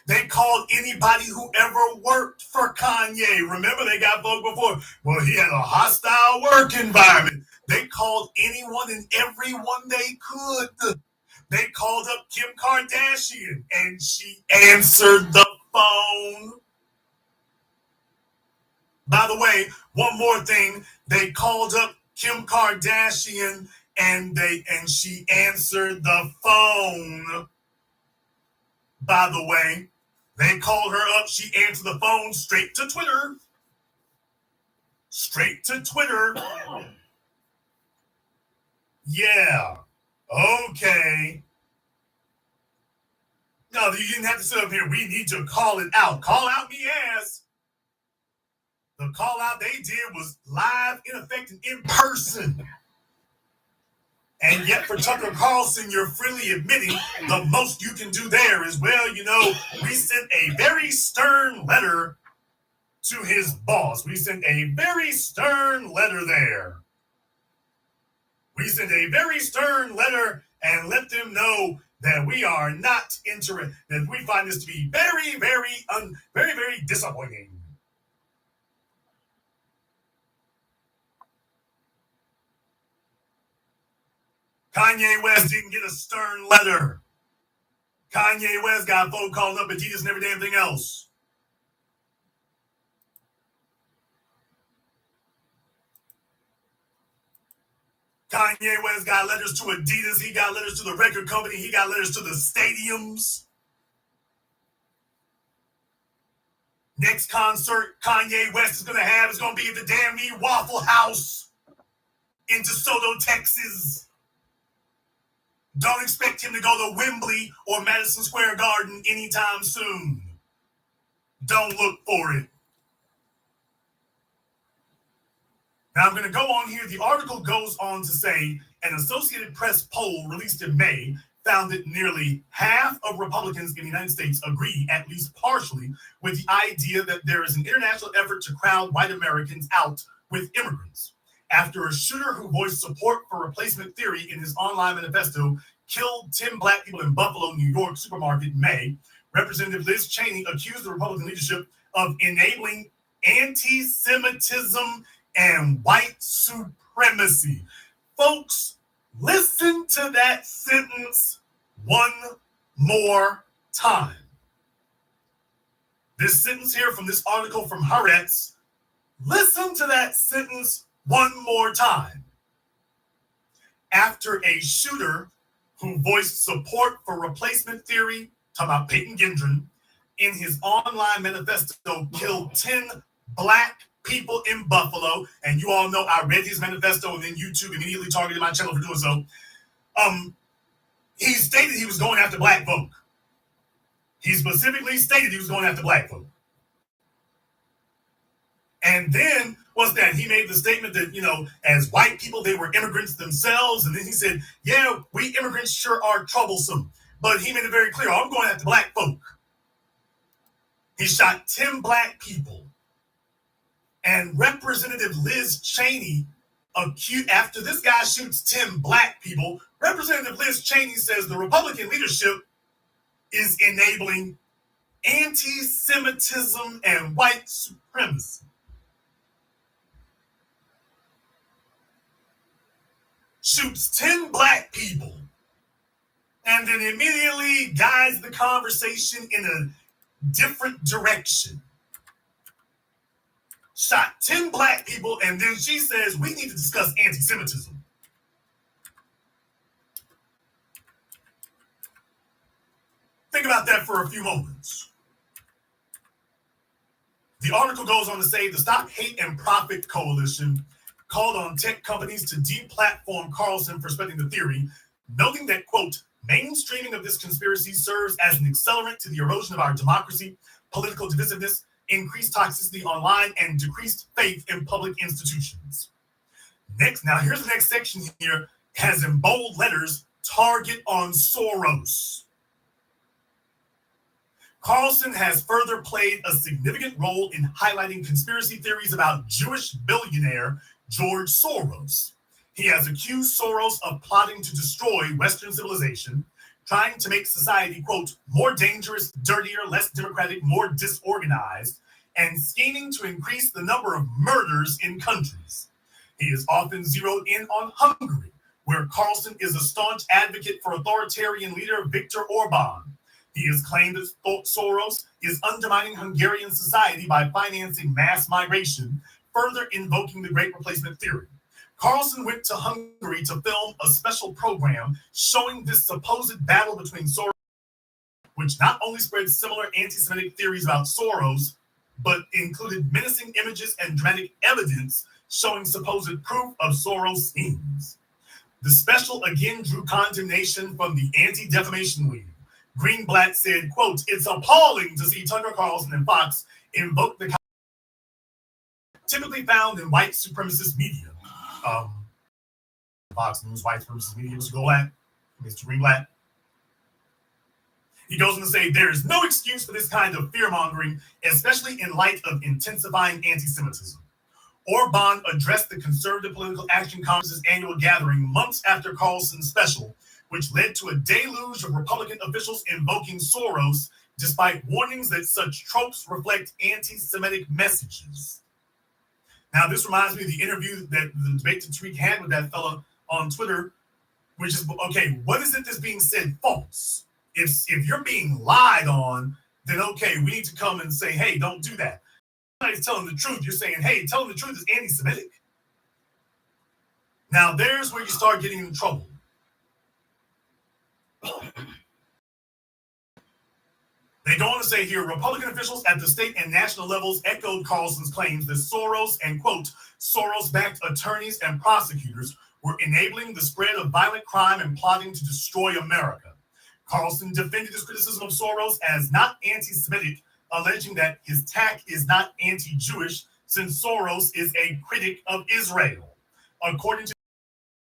Speaker 1: They called anybody who ever worked for Kanye. Remember, they got voted before. Well, he had a hostile work environment. They called anyone and everyone they could. They called up Kim Kardashian, and she answered the phone. By the way, one more thing. They called up Kim Kardashian, and she answered the phone. By the way, they called her up. She answered the phone straight to Twitter. Straight to Twitter. Yeah. Okay. No, you didn't have to sit up here. We need to call it out. Call out me ass. The call out they did was live, in effect, and in person. And yet for Tucker Carlson, you're freely admitting the most you can do there is, well, we sent a very stern letter to his boss. We sent a very stern letter there. We send a very stern letter and let them know that we are not interested, that we find this to be very, very disappointing. Kanye West didn't get a stern letter. Kanye West got folk calling up Adidas and every damn thing else. Kanye West got letters to Adidas. He got letters to the record company. He got letters to the stadiums. Next concert Kanye West is going to have is going to be at the Damn Me Waffle House in DeSoto, Texas. Don't expect him to go to Wembley or Madison Square Garden anytime soon. Don't look for it. Now I'm going to go on here. The article goes on to say an Associated Press poll released in May found that nearly half of Republicans in the United States agree, at least partially, with the idea that there is an international effort to crowd white Americans out with immigrants. After a shooter who voiced support for replacement theory in his online manifesto killed 10 black people in Buffalo, New York supermarket in May, Representative Liz Cheney accused the Republican leadership of enabling anti-Semitism and white supremacy. Folks, listen to that sentence one more time. This sentence here from this article from Haaretz, listen to that sentence one more time. After a shooter who voiced support for replacement theory, talking about Peyton Gendron, in his online manifesto killed 10 black people in Buffalo, and you all know I read his manifesto and then YouTube immediately targeted my channel for doing so. He stated he was going after black folk. He specifically stated he was going after black folk. And then, what's that? He made the statement that, as white people, they were immigrants themselves. And then he said, yeah, we immigrants sure are troublesome. But he made it very clear, I'm going after black folk. He shot 10 black people. And Representative Liz Cheney accused, after this guy shoots 10 black people, Representative Liz Cheney says the Republican leadership is enabling anti-Semitism and white supremacy. Shoots 10 black people and then immediately guides the conversation in a different direction. Shot 10 black people, and then she says, we need to discuss anti-Semitism. Think about that for a few moments. The article goes on to say the Stop Hate and Profit Coalition called on tech companies to deplatform Carlson for spreading the theory, noting that, quote, mainstreaming of this conspiracy serves as an accelerant to the erosion of our democracy, political divisiveness, increased toxicity online, and decreased faith in public institutions. Next, now here's the next section here, has in bold letters, target on Soros. Carlson has further played a significant role in highlighting conspiracy theories about Jewish billionaire George Soros. He has accused Soros of plotting to destroy Western civilization, trying to make society, quote, more dangerous, dirtier, less democratic, more disorganized, and scheming to increase the number of murders in countries. He is often zeroed in on Hungary, where Carlson is a staunch advocate for authoritarian leader Viktor Orban. He has claimed that Soros is undermining Hungarian society by financing mass migration, further invoking the Great Replacement theory. Carlson went to Hungary to film a special program showing this supposed battle between Soros, which not only spread similar anti-Semitic theories about Soros, but included menacing images and dramatic evidence showing supposed proof of Soros schemes. The special again drew condemnation from the Anti-Defamation League. Greenblatt said, quote, it's appalling to see Tucker Carlson and Fox invoke the typically found in white supremacist media. Fox News, white supremacist media, Mr. Greenblatt. He goes on to say, there is no excuse for this kind of fear-mongering, especially in light of intensifying anti-Semitism. Orban addressed the Conservative Political Action Congress's annual gathering months after Carlson's special, which led to a deluge of Republican officials invoking Soros, despite warnings that such tropes reflect anti-Semitic messages. Now, this reminds me of the interview that the debate that Tariq had with that fella on Twitter, which is, okay, what is it that's being said false? If you're being lied on, then okay, we need to come and say, hey, don't do that. Somebody's telling the truth. You're saying, hey, telling the truth is anti-Semitic. Now, there's where you start getting in trouble. They go on to say here, Republican officials at the state and national levels echoed Carlson's claims that Soros and, quote, Soros-backed attorneys and prosecutors were enabling the spread of violent crime and plotting to destroy America. Carlson defended his criticism of Soros as not anti-Semitic, alleging that his tack is not anti-Jewish since Soros is a critic of Israel. According to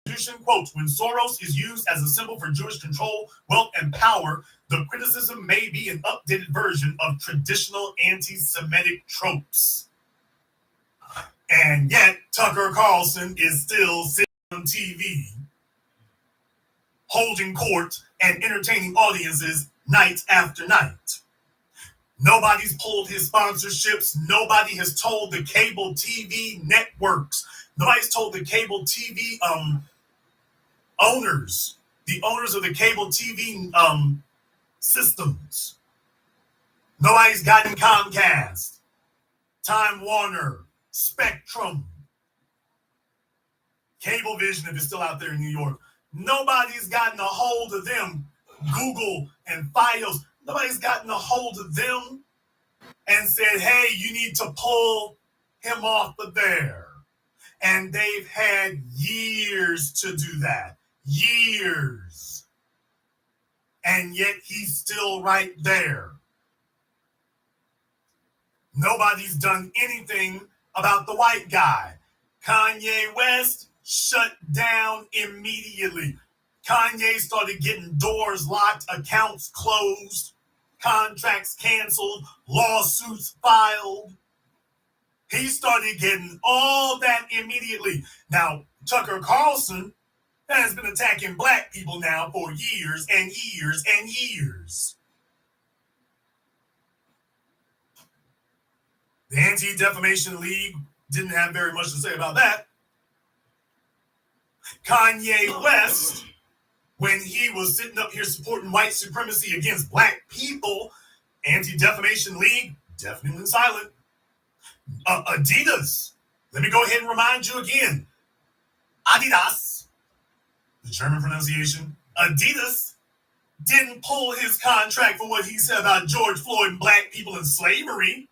Speaker 1: the Constitution, quote, when Soros is used as a symbol for Jewish control, wealth, and power, the criticism may be an updated version of traditional anti-Semitic tropes. And yet, Tucker Carlson is still sitting on TV, holding court and entertaining audiences night after night. Nobody's pulled his sponsorships. Nobody has told the cable TV networks. Nobody's told the cable TV owners, the owners of the cable TV systems. Nobody's gotten Comcast, Time Warner, Spectrum, Cablevision, if it's still out there in New York. Nobody's gotten a hold of them. Google and Fios. Nobody's gotten a hold of them and said, hey, you need to pull him off of there. And they've had years to do that. Years. And yet he's still right there. Nobody's done anything about the white guy. Kanye West shut down immediately. Kanye started getting doors locked, accounts closed, contracts canceled, lawsuits filed. He started getting all that immediately. Now, Tucker Carlson has been attacking black people now for years and years and years. The Anti-Defamation League didn't have very much to say about that. Kanye West, when he was sitting up here supporting white supremacy against black people, Anti-Defamation League, definitely silent. Adidas, let me go ahead and remind you again. Adidas, the German pronunciation, Adidas didn't pull his contract for what he said about George Floyd and black people in slavery.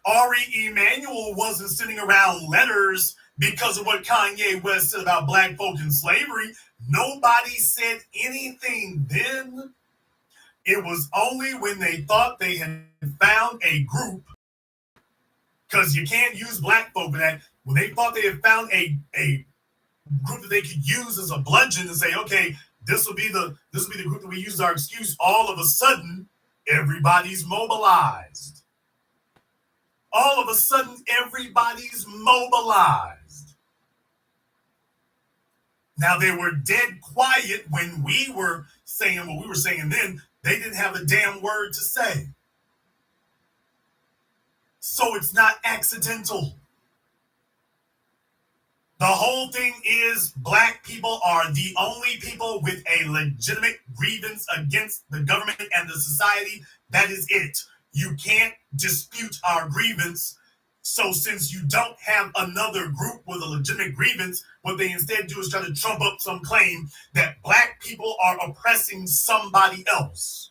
Speaker 1: Ari Emanuel wasn't sitting around letters because of what Kanye West said about black folk in slavery. Nobody said anything then. It was only when they thought they had found a group, because you can't use black folk for that. When they thought they had found a group that they could use as a bludgeon and say, okay, this will be the group that we use as our excuse, all of a sudden, everybody's mobilized. All of a sudden, everybody's mobilized. Now, they were dead quiet when we were saying what we were saying then. They didn't have a damn word to say. So it's not accidental. The whole thing is black people are the only people with a legitimate grievance against the government and the society. That is it. You can't dispute our grievance. So since you don't have another group with a legitimate grievance, what they instead do is try to trump up some claim that black people are oppressing somebody else.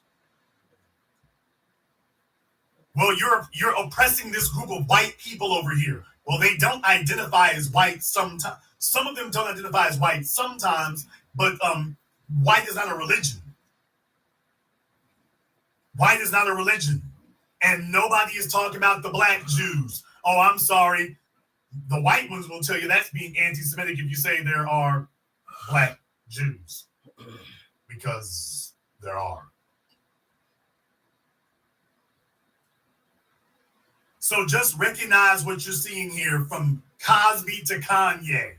Speaker 1: Well, you're oppressing this group of white people over here. Well, they don't identify as white sometimes. Some of them don't identify as white sometimes, but white is not a religion. White is not a religion. And nobody is talking about the black Jews. Oh, I'm sorry. The white ones will tell you that's being anti-Semitic if you say there are black Jews. Because there are. So just recognize what you're seeing here from Cosby to Kanye.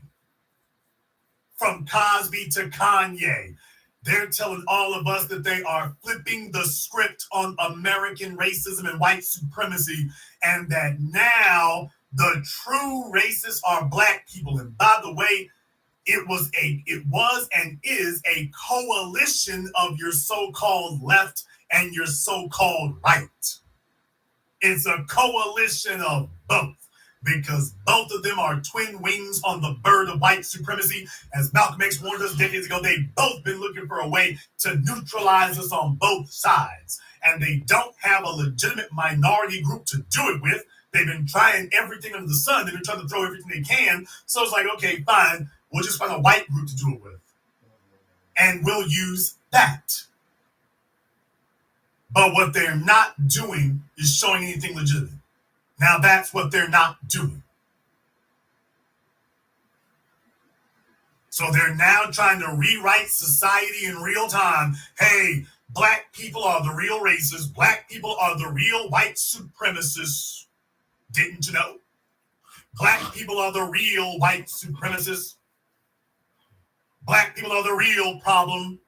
Speaker 1: From Cosby to Kanye. They're telling all of us that they are flipping the script on American racism and white supremacy, and that now the true racists are black people. And by the way, it was and is a coalition of your so-called left and your so-called right. It's a coalition of both, because both of them are twin wings on the bird of white supremacy. As Malcolm X warned us decades ago, they've both been looking for a way to neutralize us on both sides. And they don't have a legitimate minority group to do it with. They've been trying everything under the sun. They've been trying to throw everything they can. So it's like, okay, fine, we'll just find a white group to do it with. And we'll use that. But what they're not doing is showing anything legitimate. Now that's what they're not doing. So they're now trying to rewrite society in real time. Hey, black people are the real racists. Black people are the real white supremacists. Didn't you know? Black people are the real white supremacists. Black people are the real problem.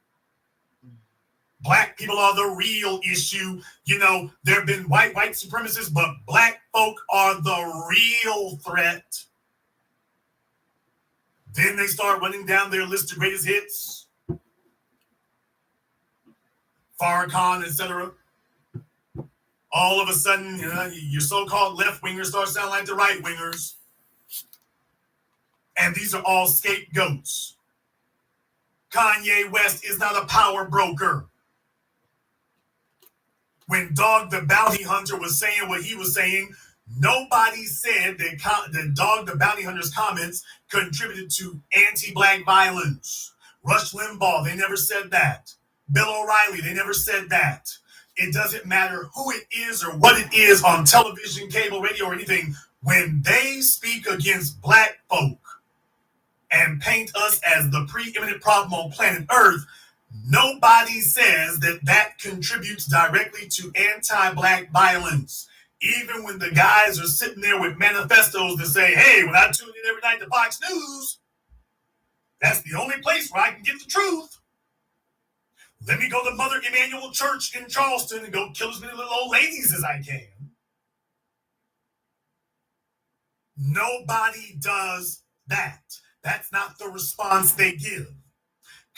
Speaker 1: Black people are the real issue. You know, there have been white supremacists, but black folk are the real threat. Then they start running down their list of greatest hits. Farrakhan, etc. All of a sudden, you know, your so-called left-wingers start sounding like the right-wingers. And these are all scapegoats. Kanye West is not a power broker. When Dog the Bounty Hunter was saying what he was saying, nobody said that Dog the Bounty Hunter's comments contributed to anti-black violence. Rush Limbaugh, they never said that. Bill O'Reilly, they never said that. It doesn't matter who it is or what it is on television, cable, radio, or anything. When they speak against black folk and paint us as the preeminent problem on planet Earth, nobody says that contributes directly to anti-black violence. Even when the guys are sitting there with manifestos that say, hey, when I tune in every night to Fox News, that's the only place where I can get the truth. Let me go to Mother Emanuel Church in Charleston and go kill as many little old ladies as I can. Nobody does that. That's not the response they give.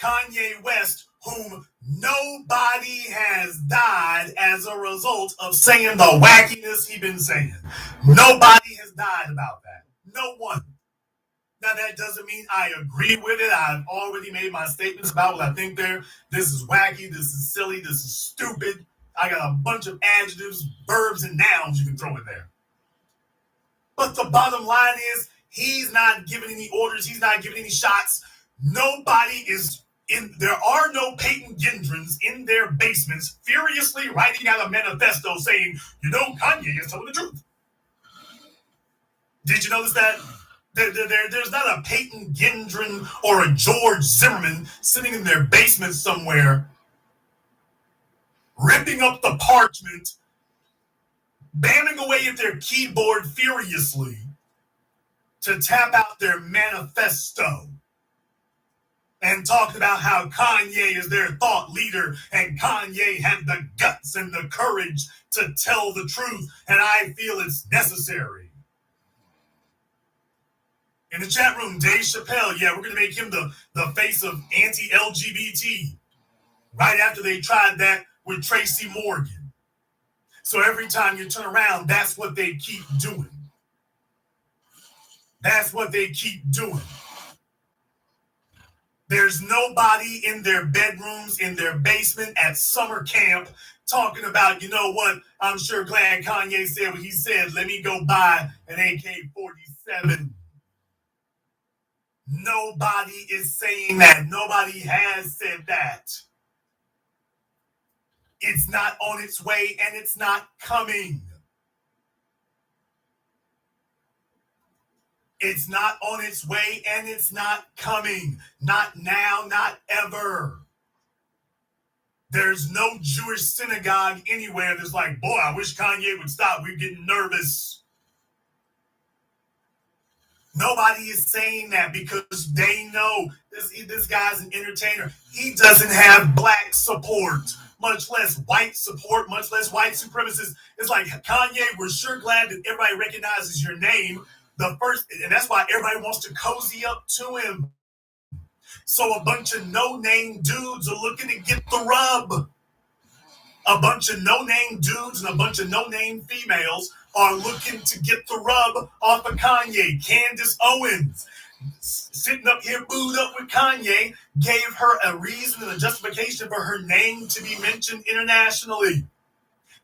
Speaker 1: Kanye West, whom nobody has died as a result of saying the wackiness he's been saying. Nobody has died about that. No one. Now, that doesn't mean I agree with it. I've already made my statements about what I think there. This is wacky. This is silly. This is stupid. I got a bunch of adjectives, verbs, and nouns you can throw in there. But the bottom line is he's not giving any orders. He's not giving any shots. Nobody is in. There are no Peyton Gendrons in their basements furiously writing out a manifesto saying, you know, Kanye is telling the truth. Did you notice that? There's not a Peyton Gendron or a George Zimmerman sitting in their basement somewhere, ripping up the parchment, banging away at their keyboard furiously to tap out their manifesto and talking about how Kanye is their thought leader and Kanye had the guts and the courage to tell the truth, and I feel it's necessary. In the chat room, Dave Chappelle, yeah, we're going to make him the face of anti-LGBT right after they tried that with Tracy Morgan. So every time you turn around, that's what they keep doing. That's what they keep doing. There's nobody in their bedrooms, in their basement, at summer camp talking about, you know what, I'm sure glad Kanye said what he said. Let me go buy an AK-47. Nobody is saying that. Nobody has said that. It's not on its way and it's not coming. It's not on its way and it's not coming. Not now, not ever. There's no Jewish synagogue anywhere that's like, boy, I wish Kanye would stop. We're getting nervous. Nobody is saying that because they know this guy's an entertainer. He doesn't have black support, much less white support, much less white supremacists. It's like, Kanye, we're sure glad that everybody recognizes your name. And that's why everybody wants to cozy up to him. So a bunch of no-name dudes are looking to get the rub. A bunch of no-name dudes and a bunch of no-name females are looking to get the rub off of Kanye. Candace Owens, sitting up here booed up with Kanye, gave her a reason and a justification for her name to be mentioned internationally.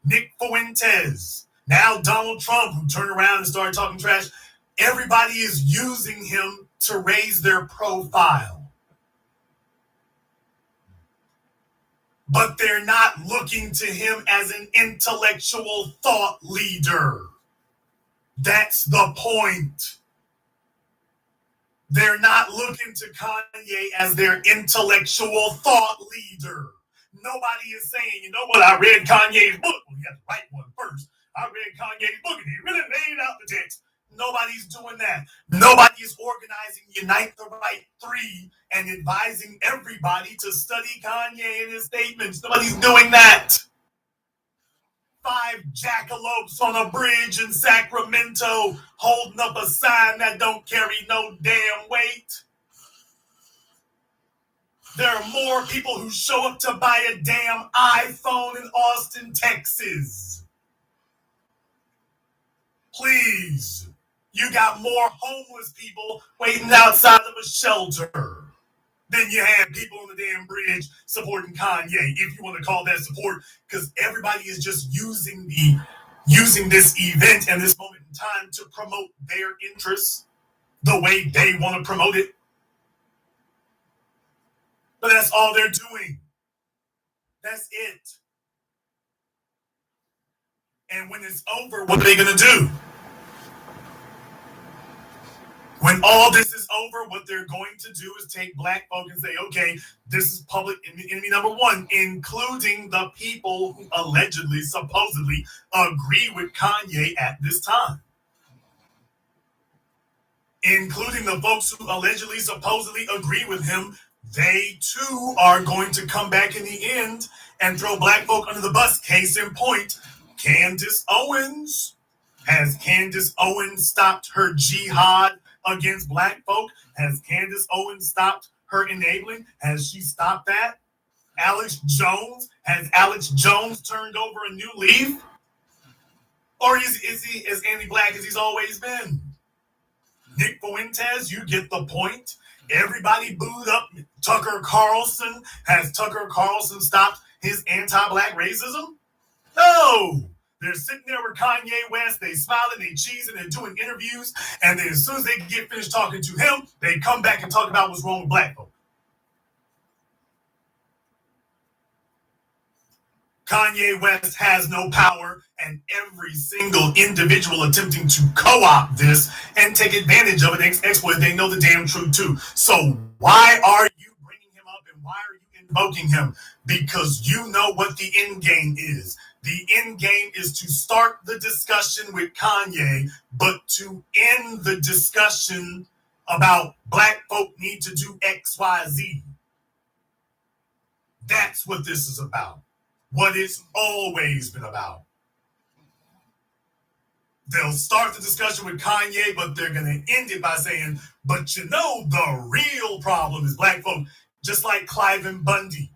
Speaker 1: Nick Fuentes, now Donald Trump, who turned around and started talking trash. Everybody is using him to raise their profile. But they're not looking to him as an intellectual thought leader. That's the point. They're not looking to Kanye as their intellectual thought leader. Nobody is saying, you know what, I read Kanye's book. Well, you have to write one first. I read Kanye's book and he really laid out the text. Nobody's doing that. Nobody is organizing Unite the Right 3 and advising everybody to study Kanye and his statements. Nobody's doing that. 5 jackalopes on a bridge in Sacramento holding up a sign that don't carry no damn weight. There are more people who show up to buy a damn iPhone in Austin, Texas. Please. You got more homeless people waiting outside of a shelter than you had people on the damn bridge supporting Kanye, if you want to call that support, because everybody is just using this event and this moment in time to promote their interests the way they want to promote it. But that's all they're doing. That's it. And when it's over, what are they going to do? When all this is over, what they're going to do is take black folk and say, okay, this is public enemy number one, including the people who allegedly, supposedly agree with Kanye at this time. Including the folks who allegedly, supposedly agree with him, they too are going to come back in the end and throw black folk under the bus. Case in point, Candace Owens. Has Candace Owens stopped her jihad against black folk? Has Candace Owens stopped her enabling? Has she stopped that? Alex Jones? Has Alex Jones turned over a new leaf? Or is he as anti-black as he's always been? Nick Fuentes, you get the point. Everybody booed up Tucker Carlson. Has Tucker Carlson stopped his anti-black racism? No. They're sitting there with Kanye West, they smiling, they cheesing, they're doing interviews, and then as soon as they get finished talking to him, they come back and talk about what's wrong with black folk. Kanye West has no power, and every single individual attempting to co-opt this and take advantage of it, exploit, they know the damn truth too. So why are you bringing him up and why are you invoking him? Because you know what the end game is. The end game is to start the discussion with Kanye, but to end the discussion about black folk need to do X, Y, Z. That's what this is about. What it's always been about. They'll start the discussion with Kanye, but they're going to end it by saying, but you know, the real problem is black folk, just like Cliven Bundy.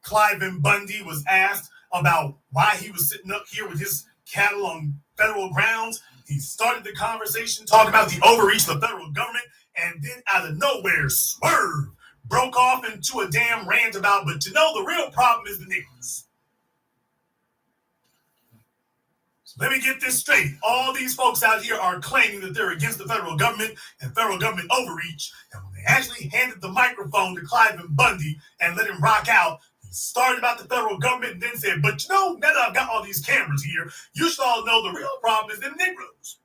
Speaker 1: Cliven Bundy was asked about why he was sitting up here with his cattle on federal grounds. He started the conversation talking about the overreach of the federal government, and then out of nowhere, swerve, broke off into a damn rant about, but you know, the real problem is the niggas. So let me get this straight. All these folks out here are claiming that they're against the federal government and federal government overreach, and when they actually handed the microphone to Cliven Bundy and let him rock out, started about the federal government and then said, but you know, now that I've got all these cameras here, you should all know the real problem is them Negroes.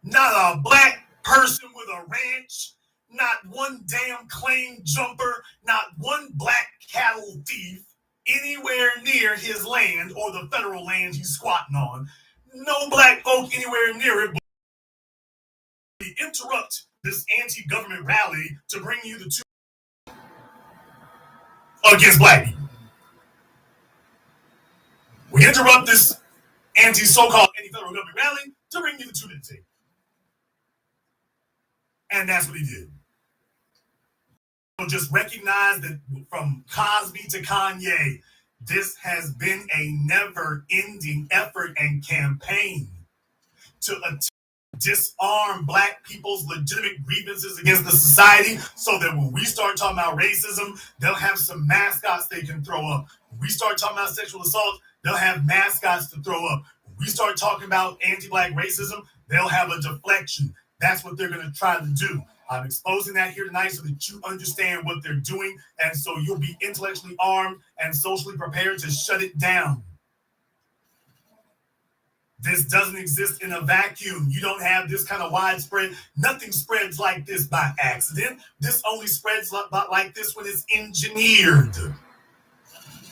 Speaker 1: Not a black person with a ranch not one damn claim jumper, not one black cattle thief anywhere near his land or the federal land he's squatting on. No black folk anywhere near it. But we interrupt this anti-government rally to bring you the two against black people. We interrupt this so-called anti-federal government rally to bring you the two to the table. And that's what he did. So just recognize that from Cosby to Kanye, this has been a never-ending effort and campaign to disarm black people's legitimate grievances against the society so that when we start talking about racism, they'll have some mascots they can throw up. When we start talking about sexual assault, they'll have mascots to throw up. When we start talking about anti-black racism, they'll have a deflection. That's what they're going to try to do. I'm exposing that here tonight so that you understand what they're doing, and so you'll be intellectually armed and socially prepared to shut it down. This doesn't exist in a vacuum. You don't have this kind of widespread. Nothing spreads like this by accident. This only spreads like this when it's engineered.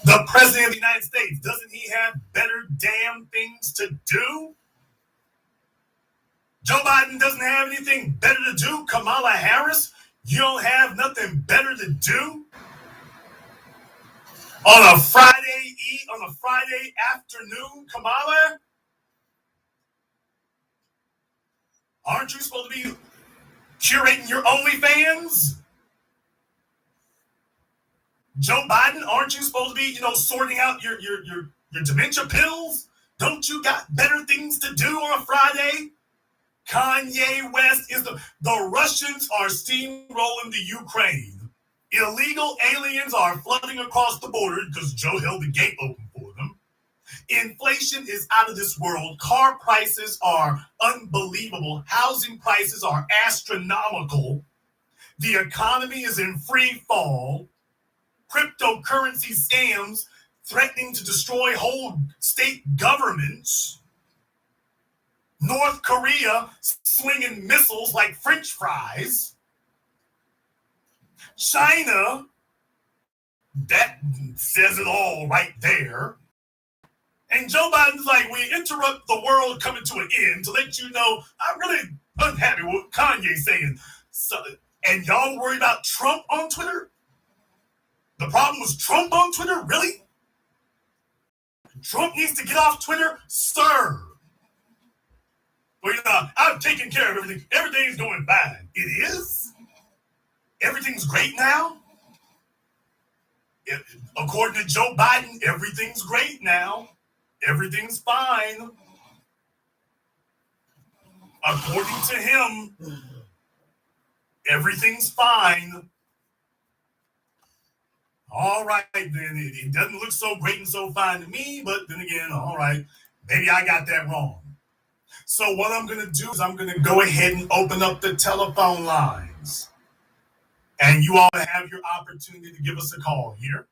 Speaker 1: The President of the United States, doesn't he have better damn things to do? Joe Biden doesn't have anything better to do. Kamala Harris, you don't have nothing better to do? On a Friday afternoon, Kamala? Aren't you supposed to be curating your OnlyFans? Joe Biden, aren't you supposed to be, sorting out your dementia pills? Don't you got better things to do on a Friday? Kanye West is the Russians are steamrolling the Ukraine. Illegal aliens are flooding across the border because Joe held the gate open for them. Inflation is out of this world. Car prices are unbelievable. Housing prices are astronomical. The economy is in free fall. Cryptocurrency scams threatening to destroy whole state governments. North Korea slinging missiles like French fries. China, that says it all right there. And Joe Biden's like, we interrupt the world coming to an end to let you know I'm really unhappy with what Kanye's saying. So, and y'all worry about Trump on Twitter? The problem was Trump on Twitter? Really? Trump needs to get off Twitter? Sir. Well, I've taken care of everything. Everything's going fine. It is? Everything's great now? According to Joe Biden, everything's great now. Everything's fine. According to him, everything's fine. All right, then. It doesn't look so great and so fine to me, but then again, all right, maybe I got that wrong. So what I'm going to do is I'm going to go ahead and open up the telephone lines. And you all have your opportunity to give us a call here.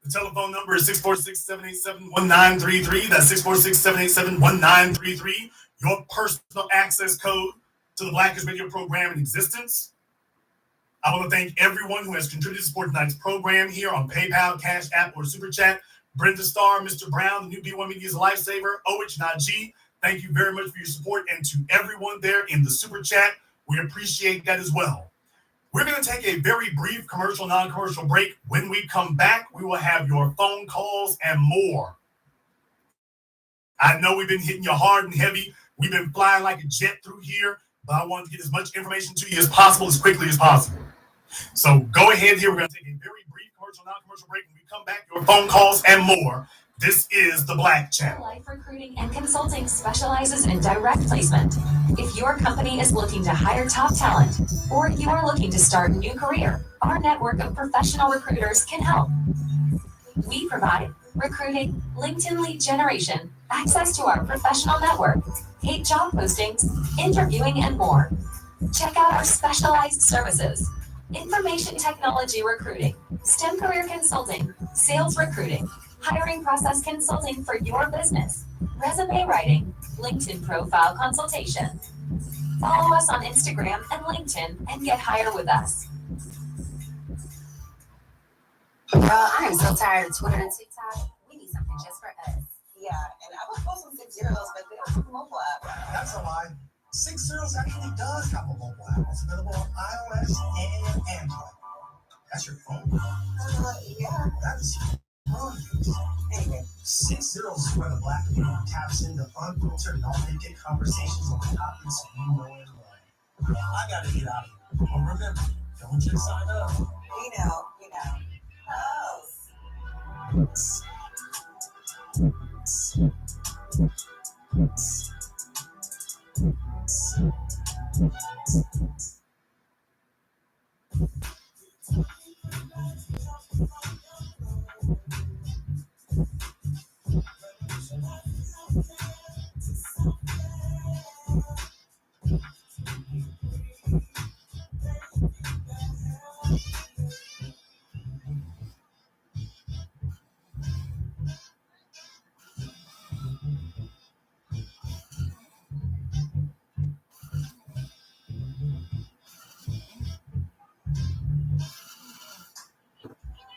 Speaker 1: The telephone number is 646-787-1933. That's 646-787-1933. Your personal access code to the Blackest Radio program in existence. I want to thank everyone who has contributed to support tonight's program here on PayPal, Cash App, or Super Chat. Brenda Starr, Mr. Brown, the new B1 Media is a lifesaver. Owich Najee, thank you very much for your support. And to everyone there in the Super Chat, we appreciate that as well. We're going to take a very brief commercial, non-commercial break. When we come back, we will have your phone calls and more. I know we've been hitting you hard and heavy. We've been flying like a jet through here, but I want to get as much information to you as possible, as quickly as possible. So go ahead here. We're going to take a very brief commercial, non-commercial break. When we come back, your phone calls and more. This is the Black Channel.
Speaker 4: Life Recruiting and Consulting specializes in direct placement. If your company is looking to hire top talent, or you are looking to start a new career, our network of professional recruiters can help. We provide recruiting, LinkedIn lead generation, access to our professional network, paid job postings, interviewing, and more. Check out our specialized services: information technology recruiting, STEM career consulting, sales recruiting, hiring process consulting for your business, resume writing, LinkedIn profile consultation. Follow us on Instagram and LinkedIn and get higher with us.
Speaker 5: I am so tired of Twitter and TikTok. We need something just for us.
Speaker 6: Yeah, and I was posting 6 zeros, but they don't have a mobile app.
Speaker 1: That's a lie. 6 Zeros actually does have a mobile app. It's available on iOS and Android. That's your phone.
Speaker 6: Yeah.
Speaker 1: That is phone use.
Speaker 6: Anyway,
Speaker 1: 6 Zeros is where the Black community taps into unfiltered, authentic conversations on topics you know and love. I gotta get out of here. But remember, don't just sign up.
Speaker 6: we know. Oh.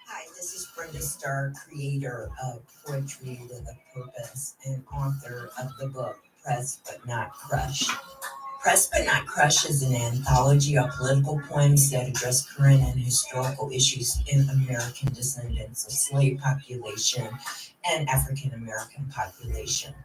Speaker 6: Hi, this is Brenda Starr, creator of Poetry with a Purpose and author of the book Press But Not Crush. Press But Not Crush is an anthology of political poems that address current and historical issues in American descendants of slave population and African American population.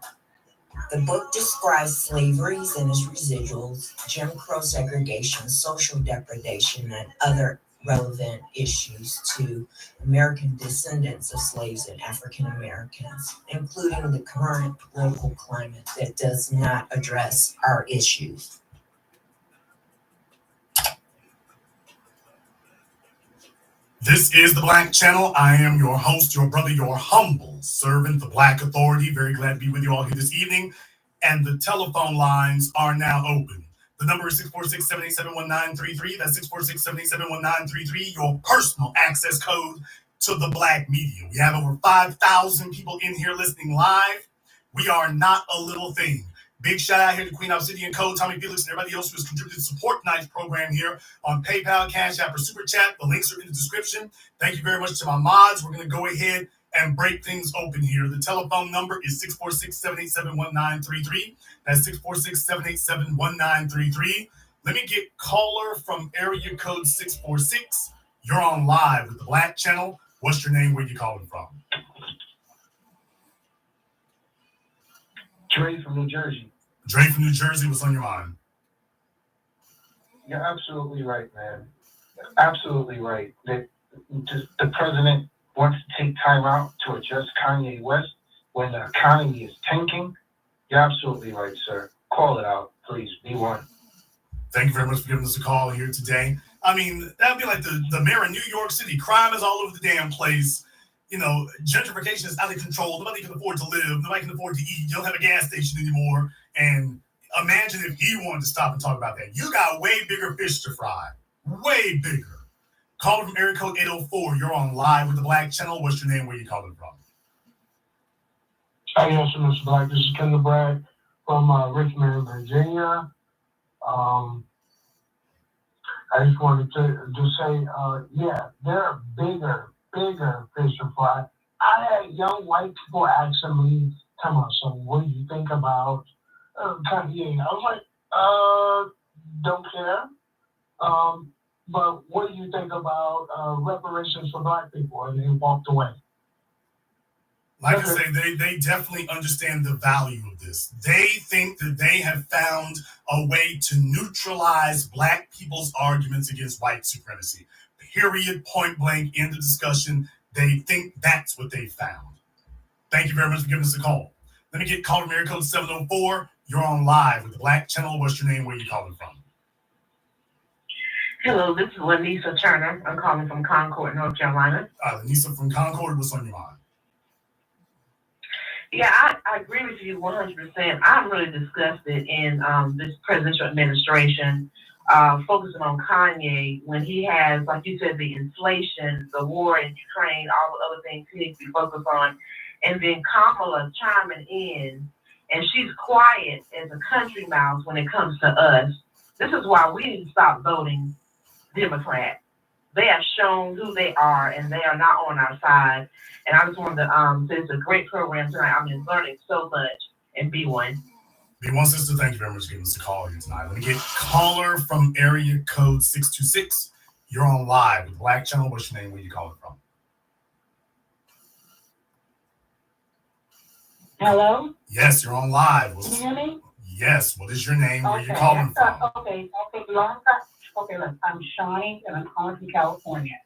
Speaker 6: The book describes slaveries and its residuals, Jim Crow segregation, social depredation, and other relevant issues to American descendants of slaves and African Americans, including the current political climate that does not address our issues.
Speaker 1: This is the Black Channel. I am your host, your brother, your humble servant, the Black Authority. Very glad to be with you all here this evening. And the telephone lines are now open. The number is 646-787-1933. That's 646-787-1933, your personal access code to the Black media. We have over 5,000 people in here listening live. We are not a little thing. Big shout out here to Queen Obsidian Code, Tommy Felix, and everybody else who has contributed to support tonight's program here on PayPal, Cash App, or Super Chat. The links are in the description. Thank you very much to my mods. We're going to go ahead and break things open here. The telephone number is 646-787-1933. That's 646-787-1933. Let me get caller from area code 646. You're on live with the Black Channel. What's your name? Where you calling from?
Speaker 7: Dre from New Jersey.
Speaker 1: Dre from New Jersey. What's on your mind?
Speaker 7: You're absolutely right, man. Absolutely right. That the president wants to take time out to address Kanye West when the economy is tanking. You're absolutely right, sir. Call it out, please. Be one.
Speaker 1: Thank you very much for giving us a call here today. I mean, that'd be like the mayor of New York City. Crime is all over the damn place. You know, gentrification is out of control. Nobody can afford to live. Nobody can afford to eat. You don't have a gas station anymore. And imagine if he wanted to stop and talk about that. You got way bigger fish to fry. Way bigger. Caller from area code 804. You're on live with the Black Channel. What's your name? Where you calling from?
Speaker 8: Hi, yes, Mr. Black. This is Kendall Bragg from Richmond, Virginia. I just wanted to say, yeah, there are bigger fish to fry. I had young white people asking me, come on, so what do you think about Kanye? I was like, don't care. But what do you think about reparations for Black people? And they walked away.
Speaker 1: Like I say, they definitely understand the value of this. They think that they have found a way to neutralize Black people's arguments against white supremacy. Period, point blank, end of discussion. They think that's what they found. Thank you very much for giving us a call. Let me get called from area code 704. You're on live with the Black Channel. What's your name? Where you calling from?
Speaker 9: Hello, this is Lanisa Turner. I'm calling from Concord, North Carolina.
Speaker 1: Lanisa from Concord. What's on your mind?
Speaker 9: Yeah, I agree with you 100%. I'm really disgusted in this presidential administration focusing on Kanye when he has, like you said, the inflation, the war in Ukraine, all the other things he needs to be focused on. And then Kamala chiming in, and she's quiet as a country mouse when it comes to us. This is why we need to stop voting Democrat. They have shown who they are, and they are not on our side. And I just wanted to say it's a great program tonight. I'm just learning so much. And B1.
Speaker 1: B1 sister, thank you very much for giving us a call here tonight. Let me get caller from area code 626. You're on live with Black Channel. What's your name? Where you calling from?
Speaker 10: Hello?
Speaker 1: Yes, you're on live.
Speaker 10: Can you hear me?
Speaker 1: Yes. What is your name? Where
Speaker 10: Okay.
Speaker 1: you calling from?
Speaker 10: Okay, long time. Okay, look, I'm Shawnee, and I'm calling from California.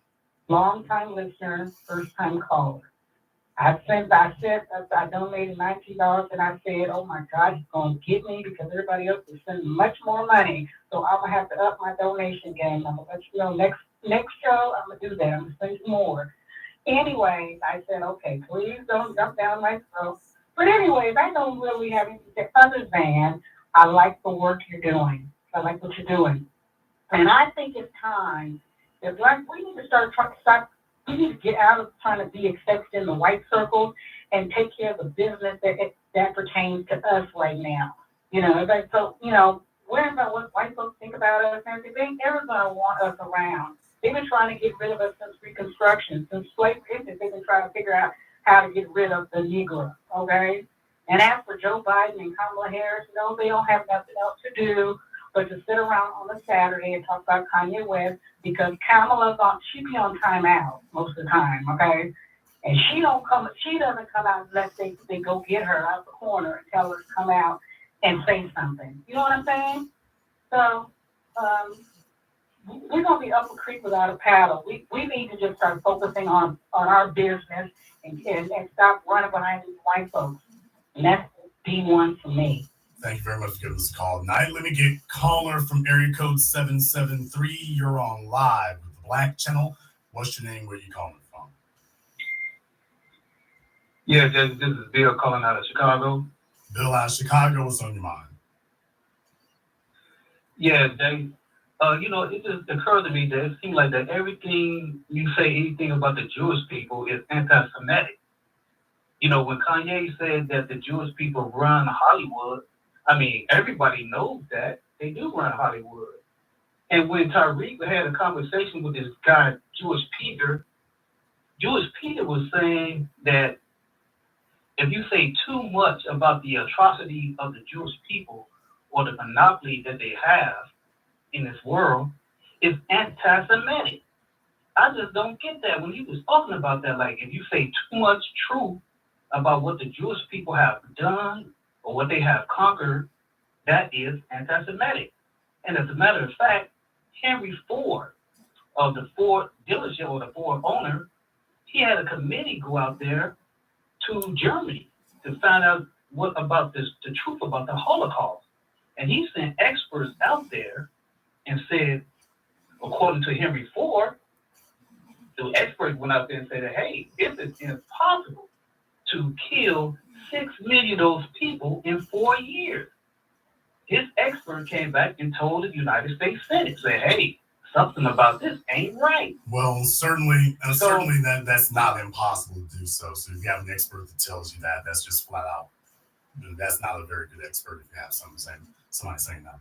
Speaker 10: Long time listener, first time caller. I donated $19, and I said, oh my God, he's going to get me because everybody else is sending much more money. So I'm going to have to up my donation game. I'm going to let you know next show, I'm going to do that. I'm going to send you more. Anyway, I said, okay, please don't jump down my throat. But anyways, I don't really have anything to say other than I like the work you're doing. I like what you're doing. And I think it's time that we need to we need to get out of trying to be accepted in the white circles and take care of the business that pertains to us right now. Worrying about what white folks think about us and everything, everybody want us around. They've been trying to get rid of us since Reconstruction, since slavery. They've been trying to figure out how to get rid of the Negro, okay? And as for Joe Biden and Kamala Harris, they don't have nothing else to do but to sit around on a Saturday and talk about Kanye West because she be on timeout most of the time, okay? And she doesn't come out unless they go get her out the corner and tell her to come out and say something. You know what I'm saying? So we're gonna be up a creek without a paddle. We need to just start focusing on our business and stop running behind these white folks. And that's B1 for me.
Speaker 1: Thank you very much for giving us a call tonight. Let me get caller from area code 773. You're on live with the Black Channel. What's your name? Where are you calling from?
Speaker 7: Yeah, this is Bill calling out of Chicago.
Speaker 1: Bill out of Chicago, what's on your mind?
Speaker 7: Yeah, Dave. It just occurred to me that it seems like that everything you say, anything about the Jewish people is anti-Semitic. When Kanye said that the Jewish people run Hollywood, everybody knows that they do run Hollywood. And when Tariq had a conversation with this guy, Jewish Peter was saying that if you say too much about the atrocity of the Jewish people or the monopoly that they have in this world, it's anti-Semitic. I just don't get that when he was talking about that. Like, if you say too much truth about what the Jewish people have done or what they have conquered, that is anti-Semitic. And as a matter of fact, Henry Ford of the Ford dealership or the Ford owner, he had a committee go out there to Germany to find out the truth about the Holocaust. And he sent experts out there and said, according to Henry Ford, the experts went out there and said, hey, it is impossible to kill 6 million of those people in 4 years. His expert came back and told the United States Senate, say, hey, something about this ain't right.
Speaker 1: Well, certainly that's not impossible to do so. So if you have an expert that tells you that, that's just flat out. That's not a very good expert if you have somebody saying that.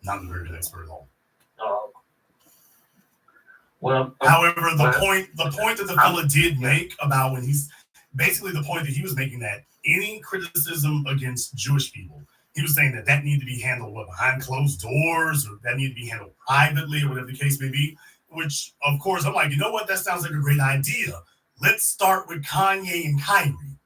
Speaker 1: Not a very good expert at all. However, the point that the fella did make about when he's basically the point that he was making that any criticism against Jewish people, he was saying that needed to be handled behind closed doors, or that needed to be handled privately, or whatever the case may be. Which, of course, I'm like, you know what? That sounds like a great idea. Let's start with Kanye and Kyrie.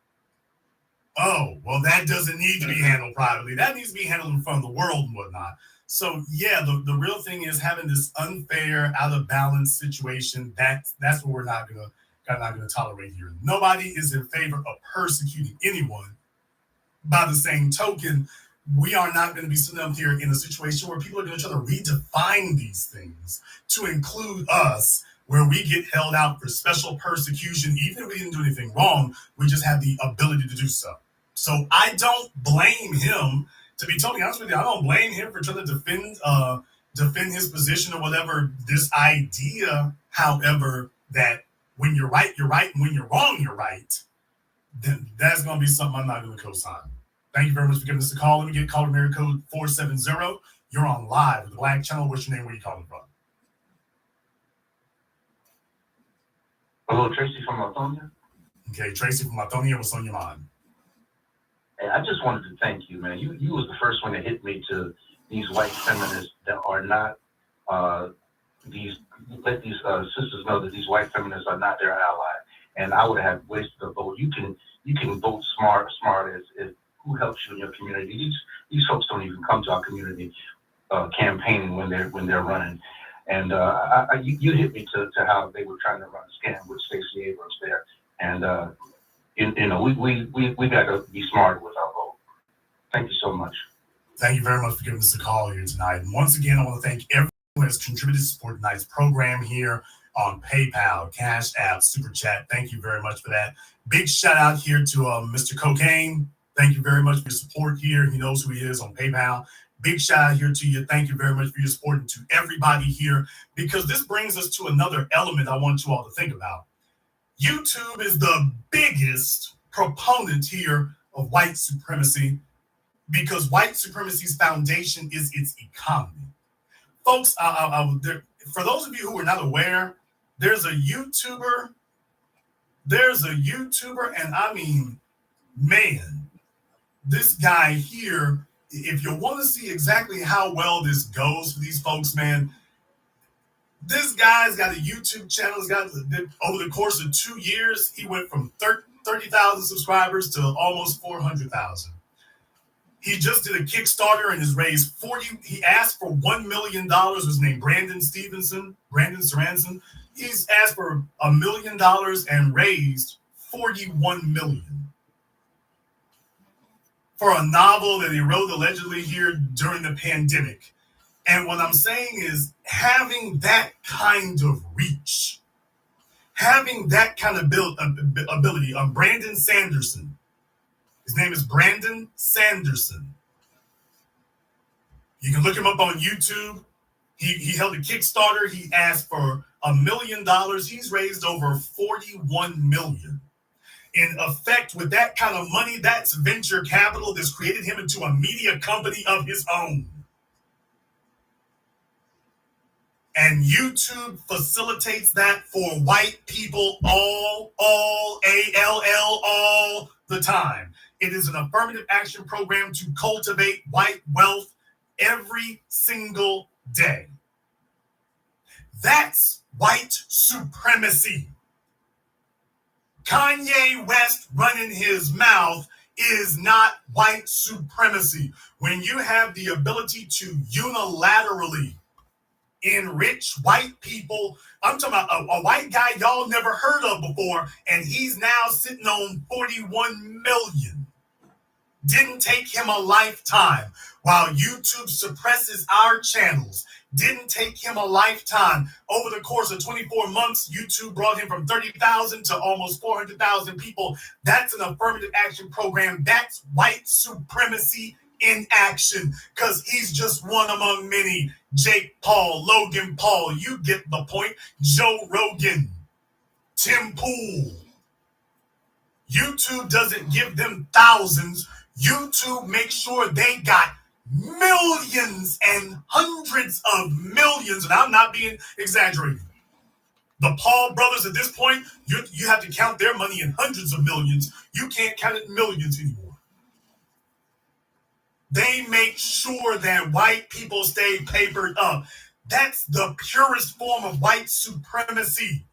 Speaker 1: Oh, well, that doesn't need to be handled privately. That needs to be handled in front of the world and whatnot. So, yeah, the real thing is having this unfair, out of balance situation. That's what we're not gonna tolerate here. Nobody is in favor of persecuting anyone. By the same token, we are not going to be sitting up here in a situation where people are going to try to redefine these things to include us, where we get held out for special persecution, even if we didn't do anything wrong. We just have the ability to do so. So I don't blame him. To be totally honest with you, I don't blame him for trying to defend his position or whatever. This idea, however, that when you're right, you're right, and when you're wrong, you're right, then that's going to be something I'm not going to co-sign. Thank you very much for giving us a call. Let me get caller area code 470. You're on live with the Black Channel. What's your name? Where you calling from?
Speaker 11: Hello, Tracy from Lithonia.
Speaker 1: Okay, Tracy from Lithonia. What's on your mind?
Speaker 11: Hey, I just wanted to thank you, man. You was the first one to hit me to these white feminists that are not let these sisters know that these white feminists are not their ally. And I would have wasted a vote. You can vote smart as who helps you in your community. These folks don't even come to our community campaigning when they're running. And you hit me to how they were trying to run a scam with Stacey Abrams there. And we got to be smart with our vote. Thank you so much.
Speaker 1: Thank you very much for giving us a call here tonight. And once again, I want to thank everyone who has contributed to support tonight's program here on PayPal, Cash App, Super Chat. Thank you very much for that. Big shout out here to Mr. Cocaine. Thank you very much for your support here. He knows who he is on PayPal. Big shout out here to you. Thank you very much for your support and to everybody here, because this brings us to another element I want you all to think about. YouTube is the biggest proponent here of white supremacy, because white supremacy's foundation is its economy. Folks, for those of you who are not aware, there's a YouTuber, and I mean, man, this guy here, if you want to see exactly how well this goes for these folks, man, this guy's got a YouTube channel. He's got, over the course of 2 years, he went from 30,000 subscribers to almost 400,000. He just did a Kickstarter and has raised he asked for $1 million. His name, Brandon Sorensen. He's asked for $1 million and raised $41 million for a novel that he wrote allegedly here during the pandemic. And what I'm saying is, having that kind of reach, having that kind of ability, Brandon Sanderson. His name is Brandon Sanderson. You can look him up on YouTube. He held a Kickstarter. He asked for $1 million. He's raised over $41 million. In effect, with that kind of money, that's venture capital that's created him into a media company of his own. And YouTube facilitates that for white people all the time. It is an affirmative action program to cultivate white wealth every single day. That's white supremacy. Kanye West running his mouth is not white supremacy. When you have the ability to unilaterally enrich white people, I'm talking about a white guy y'all never heard of before, and he's now sitting on 41 million. Didn't take him a lifetime. While YouTube suppresses our channels, didn't take him a lifetime. Over the course of 24 months, YouTube brought him from 30,000 to almost 400,000 people. That's an affirmative action program. That's white supremacy in action, because he's just one among many. Jake Paul, Logan Paul, you get the point. Joe Rogan, Tim Pool. YouTube doesn't give them thousands. YouTube makes sure they got millions and hundreds of millions, and I'm not being exaggerating. The Paul brothers at this point, you have to count their money in hundreds of millions. You can't count it in millions anymore. They make sure that white people stay papered up. That's the purest form of white supremacy.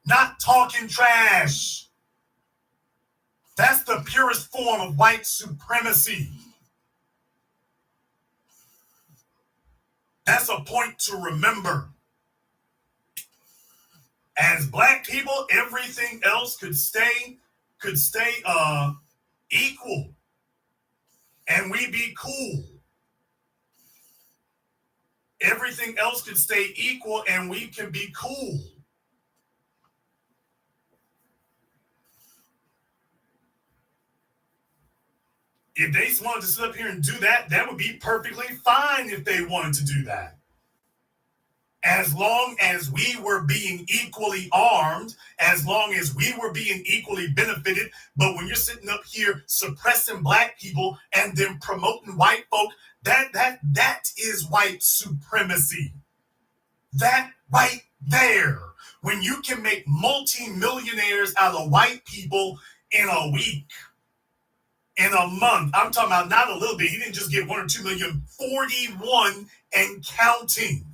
Speaker 1: Not talking trash. That's the purest form of white supremacy. That's a point to remember. As black people, everything else could stay equal, and we be cool. Everything else could stay equal, and we can be cool. If they wanted to sit up here and do that, that would be perfectly fine if they wanted to do that. As long as we were being equally armed, as long as we were being equally benefited. But when you're sitting up here suppressing black people and then promoting white folk, That is white supremacy. That right there. When you can make multi-millionaires out of white people in a week, in a month. I'm talking about not a little bit. He didn't just get 1 or 2 million, 41 and counting.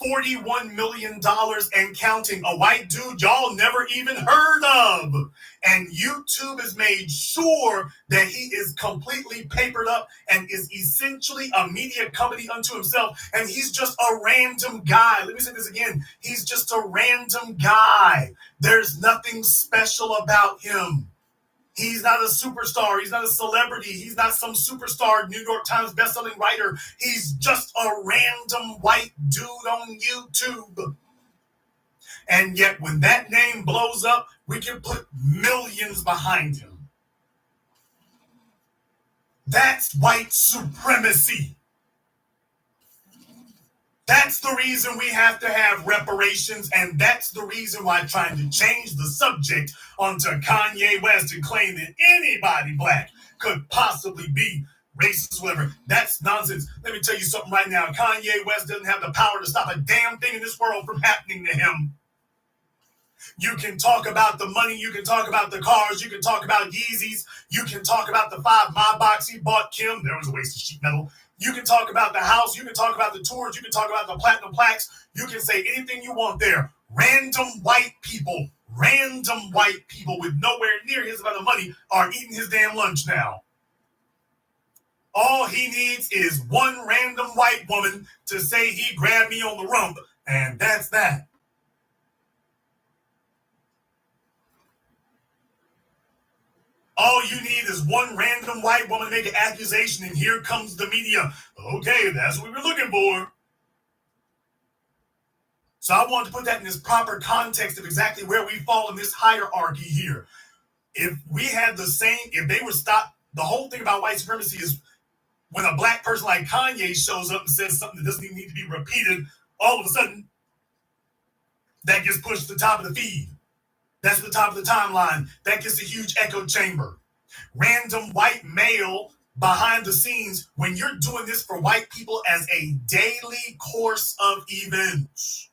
Speaker 1: $41 million and counting. A white dude y'all never even heard of. And YouTube has made sure that he is completely papered up and is essentially a media company unto himself. And he's just a random guy. Let me say this again. He's just a random guy. There's nothing special about him. He's not a superstar. He's not a celebrity. He's not some superstar New York Times bestselling writer. He's just a random white dude on YouTube. And yet when that name blows up, we can put millions behind him. That's white supremacy. That's the reason we have to have reparations, and that's the reason why trying to change the subject onto Kanye West and claim that anybody black could possibly be racist, whatever. That's nonsense. Let me tell you something right now. Kanye West doesn't have the power to stop a damn thing in this world from happening to him. You can talk about the money, you can talk about the cars, you can talk about Yeezys, you can talk about the 5 Maybachs he bought Kim. There was a waste of sheet metal. You can talk about the house, you can talk about the tours, you can talk about the platinum plaques, you can say anything you want there. Random white people with nowhere near his amount of money are eating his damn lunch now. All he needs is one random white woman to say he grabbed me on the rump, and that's that. All you need is one random white woman to make an accusation, and here comes the media. Okay, that's what we were looking for. So I wanted to put that in this proper context of exactly where we fall in this hierarchy here. If we had the same, if they were stopped, the whole thing about white supremacy is when a black person like Kanye shows up and says something that doesn't even need to be repeated, all of a sudden, that gets pushed to the top of the feed. That's the top of the timeline. That gets a huge echo chamber. Random white male behind the scenes, when you're doing this for white people as a daily course of events,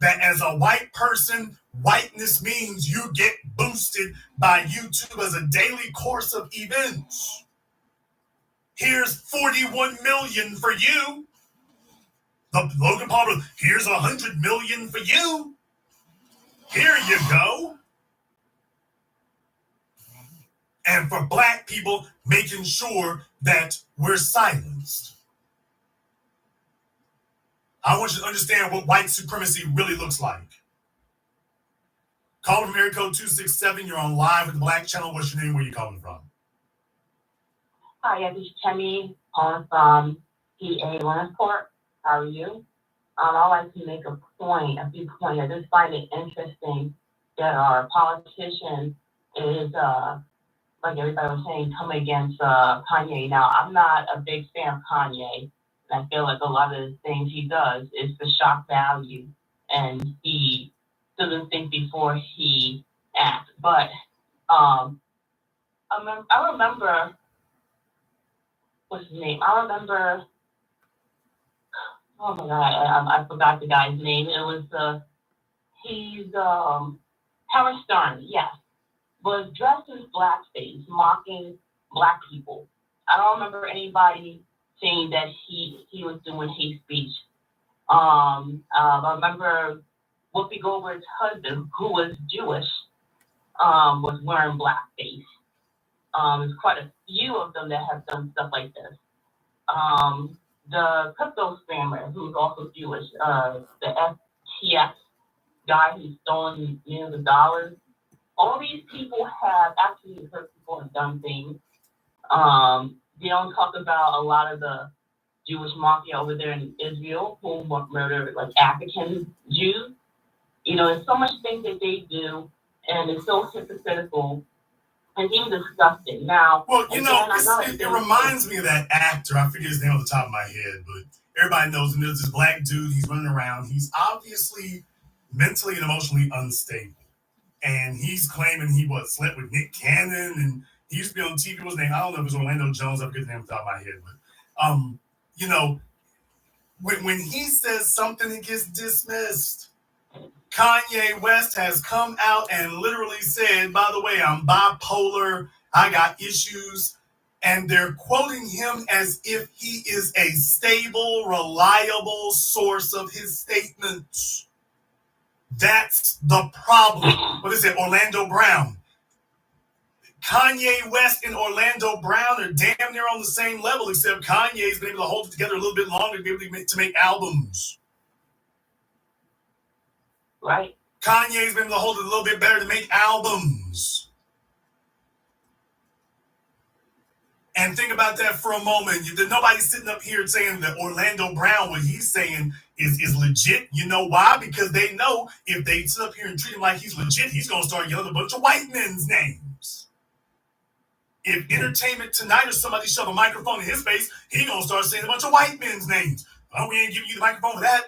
Speaker 1: that as a white person, whiteness means you get boosted by YouTube as a daily course of events. Here's 41 million for you. The Logan Paul, here's 100 million for you. Here you go. And for black people, making sure that we're silenced. I want you to understand what white supremacy really looks like. Call from area code 267. You're on live with the Black Channel. What's your name? Where are you calling from?
Speaker 12: Hi, yeah, this is Tammy calling from PA Williamsport. How are you? I'd like to make a few points. I just find it interesting that our politician is, like everybody was saying, coming against Kanye. Now, I'm not a big fan of Kanye, and I feel like a lot of the things he does is the shock value, and he doesn't think before he acts. But I remember, what's his name? Oh my God, I forgot the guy's name. It was, he's Howard Stern, yes, was dressed in blackface, mocking black people. I don't remember anybody saying that he was doing hate speech. I remember Whoopi Goldberg's husband, who was Jewish, was wearing blackface. There's quite a few of them that have done stuff like this. The crypto scammer, who's also Jewish, the FTX guy who's stolen millions of dollars. All these people have actually hurt people and done things. They don't talk about a lot of the Jewish mafia over there in Israel who murder like African Jews. You know, there's so much things that they do, and it's so hypocritical. And even disgusting. Now, well,
Speaker 1: you know, it reminds me of that actor. I forget his name off the top of my head, but everybody knows him. There's this black dude. He's running around. He's obviously mentally and emotionally unstable. And he's claiming he slept with Nick Cannon, and he used to be on TV. What's his name? I don't know if it was Orlando Jones. I forget the name off the top of my head, but You know, when he says something, it gets dismissed. Kanye West has come out and literally said, by the way, I'm bipolar, I got issues. And they're quoting him as if he is a stable, reliable source of his statements. That's the problem. What is it? Orlando Brown. Kanye West and Orlando Brown are damn near on the same level, except Kanye's been able to hold it together a little bit longer to be able to make albums.
Speaker 12: Right.
Speaker 1: Kanye's been able to hold it a little bit better to make albums. And think about that for a moment. Nobody's sitting up here saying that Orlando Brown, what he's saying is legit. You know why? Because they know if they sit up here and treat him like he's legit, he's going to start yelling a bunch of white men's names. If Entertainment Tonight or somebody shove a microphone in his face, he's going to start saying a bunch of white men's names. Oh, we ain't giving you the microphone for that.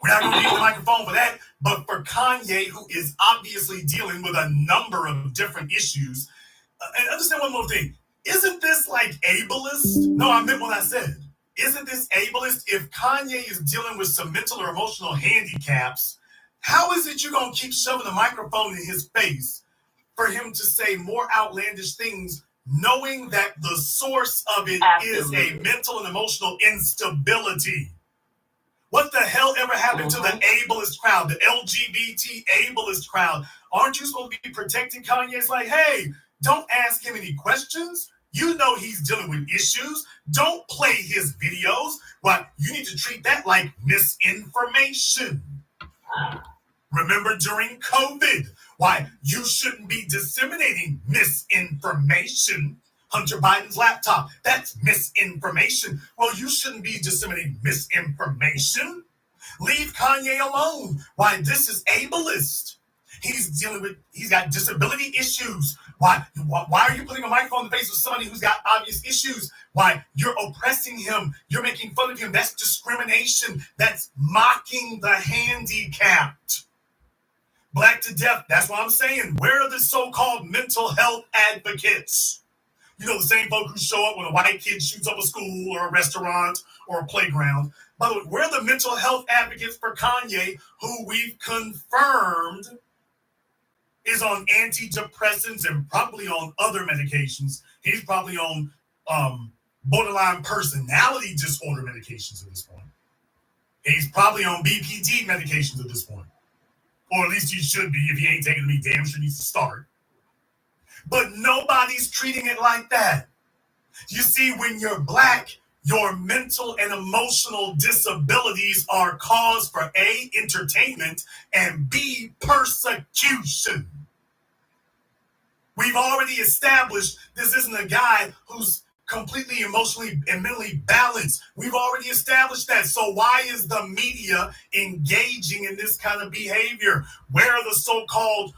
Speaker 1: We're not going to give you the microphone for that. But for Kanye, who is obviously dealing with a number of different issues, and understand one more thing. Isn't this like ableist? No, I meant what I said. Isn't this ableist? If Kanye is dealing with some mental or emotional handicaps, how is it you're going to keep shoving the microphone in his face for him to say more outlandish things, knowing that the source of it is a mental and emotional instability? What the hell ever happened to the ableist crowd, the LGBT ableist crowd? Aren't you supposed to be protecting Kanye? It's like, hey, don't ask him any questions. You know he's dealing with issues. Don't play his videos. Well, you need to treat that like misinformation. Remember during COVID, why you shouldn't be disseminating misinformation. Hunter Biden's laptop, that's misinformation. Well, you shouldn't be disseminating misinformation. Leave Kanye alone. Why, this is ableist. He's got disability issues. Why are you putting a microphone in the face of somebody who's got obvious issues? Why, you're oppressing him. You're making fun of him. That's discrimination. That's mocking the handicapped. Black to death. That's what I'm saying. Where are the so-called mental health advocates? You know, the same folk who show up when a white kid shoots up a school or a restaurant or a playground. By the way, where are the mental health advocates for Kanye, who we've confirmed is on antidepressants and probably on other medications? He's probably on borderline personality disorder medications at this point. He's probably on BPD medications at this point. Or at least he should be. If he ain't taking them, he damn sure needs to start. But nobody's treating it like that. You see, when you're black, your mental and emotional disabilities are cause for A, entertainment, and B, persecution. We've already established this isn't a guy who's completely emotionally and mentally balanced. We've already established that. So why is the media engaging in this kind of behavior? Where are the so-called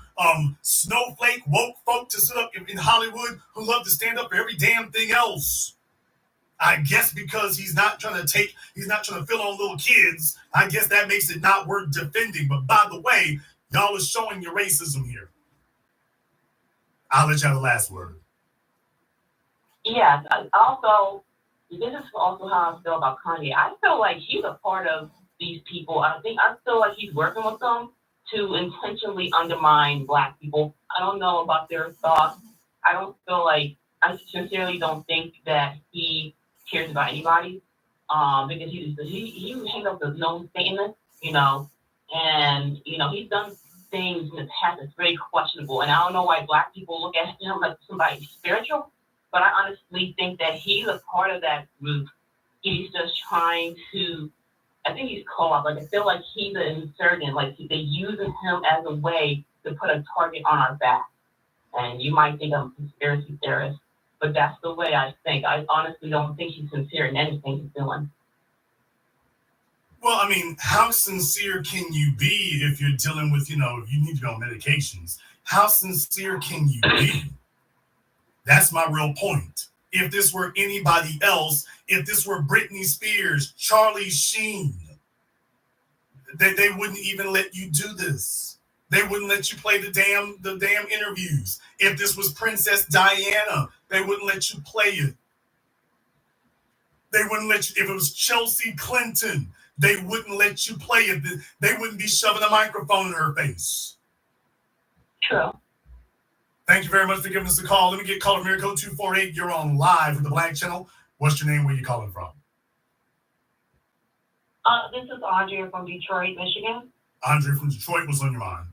Speaker 1: snowflake woke folk to sit up in Hollywood who love to stand up for every damn thing else? I guess because he's not trying to fill on little kids. I guess that makes it not worth defending. But by the way, y'all are showing your racism here. I'll let you have the last word.
Speaker 12: Yeah, also, this is also how I feel about Kanye. I feel like he's a part of these people. I feel like he's working with them to intentionally undermine Black people. I don't know about their thoughts. I sincerely don't think that he cares about anybody. Because he hangs up with no statement, and he's done things in the past that's very questionable. And I don't know why Black people look at him like somebody spiritual. But I honestly think that he's a part of that group. He's just trying to, I think he's co-op. Like, I feel like he's an insurgent. Like, they're using him as a way to put a target on our back. And you might think I'm a conspiracy theorist, but that's the way I think. I honestly don't think he's sincere in anything he's doing.
Speaker 1: Well, I mean, how sincere can you be if you're dealing with, if you need to go on medications? How sincere can you be? That's my real point. If this were anybody else, if this were Britney Spears, Charlie Sheen, they wouldn't even let you do this. They wouldn't let you play the damn interviews. If this was Princess Diana, they wouldn't let you play it. They wouldn't let you. If it was Chelsea Clinton, they wouldn't let you play it. They wouldn't be shoving a microphone in her face.
Speaker 12: True.
Speaker 1: Thank you very much for giving us a call. Let me get caller Miracle 248. You're on live with the Black Channel. What's your name? Where you calling from?
Speaker 12: This is Andrea from Detroit, Michigan.
Speaker 1: Andrea from Detroit. What's on your mind?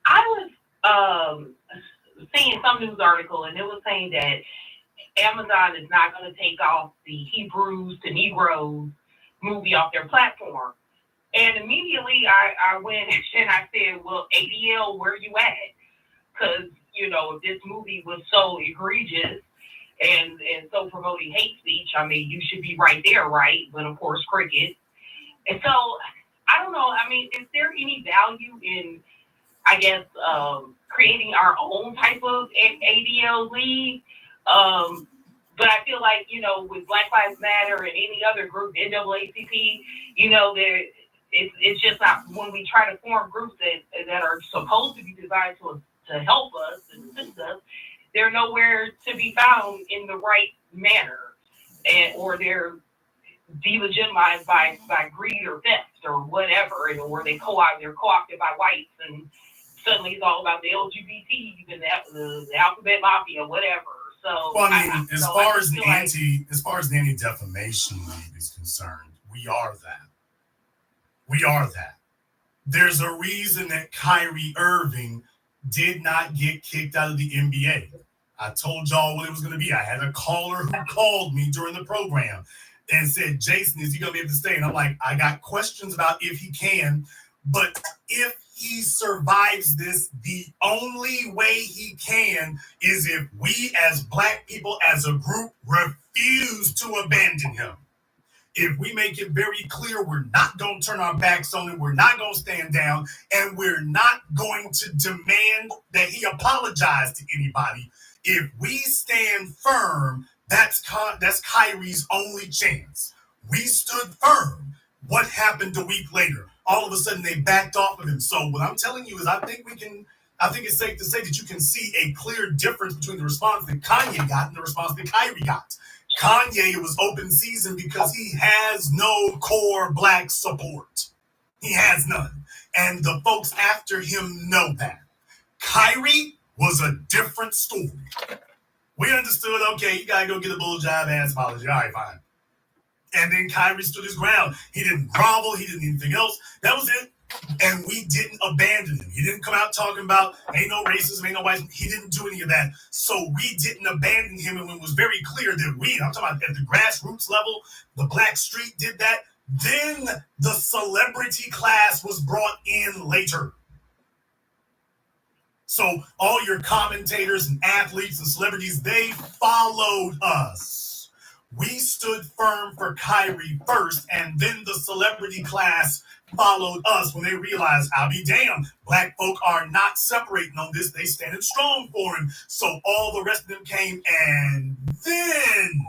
Speaker 9: I was seeing some news article, and it was saying that Amazon is not going to take off the Hebrews to Negroes movie off their platform. And immediately I went and I said, well, ADL, where you at? Because, you know, if this movie was so egregious and so promoting hate speech, I mean, you should be right there, right? But of course, cricket. And so, I don't know, I mean, is there any value in, I guess, creating our own type of ADL league? But I feel like, you know, with Black Lives Matter and any other group, NAACP, you know, it's just not, when we try to form groups that are supposed to be designed to help us and assist us, they're nowhere to be found in the right manner, or they're delegitimized by greed or theft or whatever, or they're co-opted by whites, and suddenly it's all about the LGBT and the alphabet mafia, whatever. So,
Speaker 1: well, I mean, as far as the Anti-Defamation League is concerned, we are that. We are that. There's a reason that Kyrie Irving did not get kicked out of the NBA. I told y'all what it was going to be. I had a caller who called me during the program and said, Jason, is he going to be able to stay? And I'm like, I got questions about if he can, but if he survives this, the only way he can is if we as Black people, as a group, refuse to abandon him. If we make it very clear we're not going to turn our backs on him, we're not going to stand down, and we're not going to demand that he apologize to anybody. If we stand firm, that's Kyrie's only chance. We stood firm. What happened a week later? All of a sudden, they backed off of him. So what I'm telling you is I think it's safe to say that you can see a clear difference between the response that Kanye got and the response that Kyrie got. Kanye was open season because he has no core Black support. He has none. And the folks after him know that. Kyrie was a different story. We understood, okay, you gotta go get a bull job ass apology. All right, fine. And then Kyrie stood his ground. He didn't grovel. He didn't anything else. That was it. And we didn't abandon him. He didn't come out talking about ain't no racism, ain't no white. He didn't do any of that. So we didn't abandon him. And it was very clear that I'm talking about at the grassroots level, the Black Street did that. Then the celebrity class was brought in later. So all your commentators and athletes and celebrities, they followed us. We stood firm for Kyrie first, and then the celebrity class followed us when they realized, I'll be damned, Black folk are not separating on this. They standing strong for him. So all the rest of them came, and then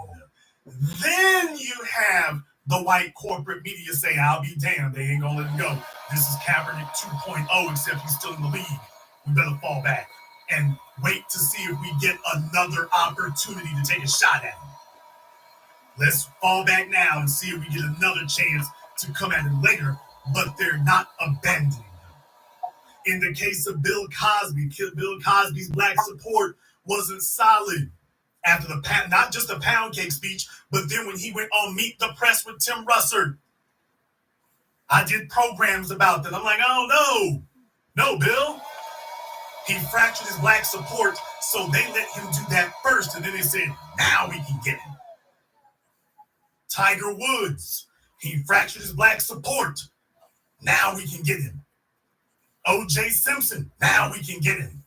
Speaker 1: you have the white corporate media say, I'll be damned, they ain't gonna let him go. This is Kaepernick 2.0, except he's still in the league. We better fall back and wait to see if we get another opportunity to take a shot at him. Let's fall back now and see if we get another chance to come at him later, but they're not abandoning him. In the case of Bill Cosby, Bill Cosby's Black support wasn't solid after not just the pound cake speech, but then when he went on Meet the Press with Tim Russert. I did programs about that. I'm like, oh, no, Bill. He fractured his Black support, so they let him do that first, and then they said, now we can get him. Tiger Woods, he fractured his Black support. Now we can get him. O.J. Simpson, now we can get him.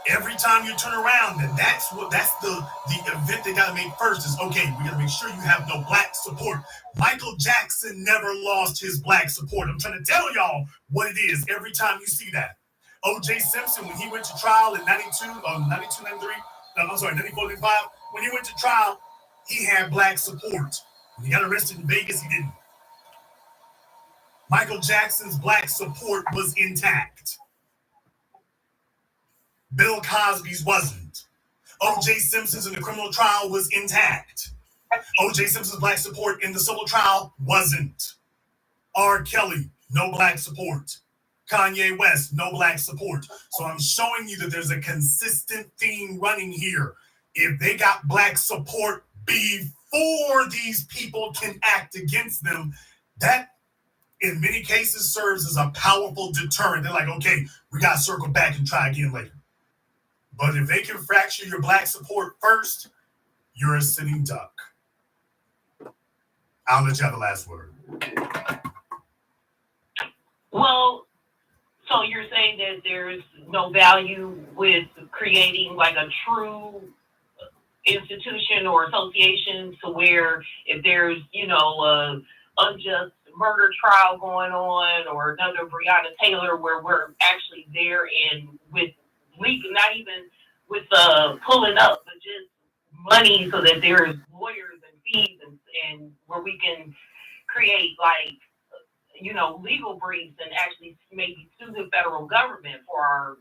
Speaker 1: Every time you turn around, then that's the event they gotta make first is, okay, we gotta make sure you have no Black support. Michael Jackson never lost his Black support. I'm trying to tell y'all what it is every time you see that. O.J. Simpson, when he went to trial in 94, 95, when he went to trial, he had Black support. When he got arrested in Vegas, he didn't. Michael Jackson's Black support was intact. Bill Cosby's wasn't. O.J. Simpson's in the criminal trial was intact. O.J. Simpson's black support in the civil trial wasn't. R. Kelly, no black support. Kanye West, no black support. So I'm showing you that there's a consistent theme running here. If they got black support before these people can act against them, that in many cases serves as a powerful deterrent. They're like, okay, we got to circle back and try again later. But if they can fracture your black support first, you're a sitting duck. I'll let you have the last word.
Speaker 12: Well, so you're saying that there's no value with creating like a true institution or association to where if there's, a unjust murder trial going on or another Breonna Taylor where we're actually there and with legal, not even with pulling up, but just money so that there's lawyers and fees and where we can create like, legal briefs and actually maybe sue the federal government for our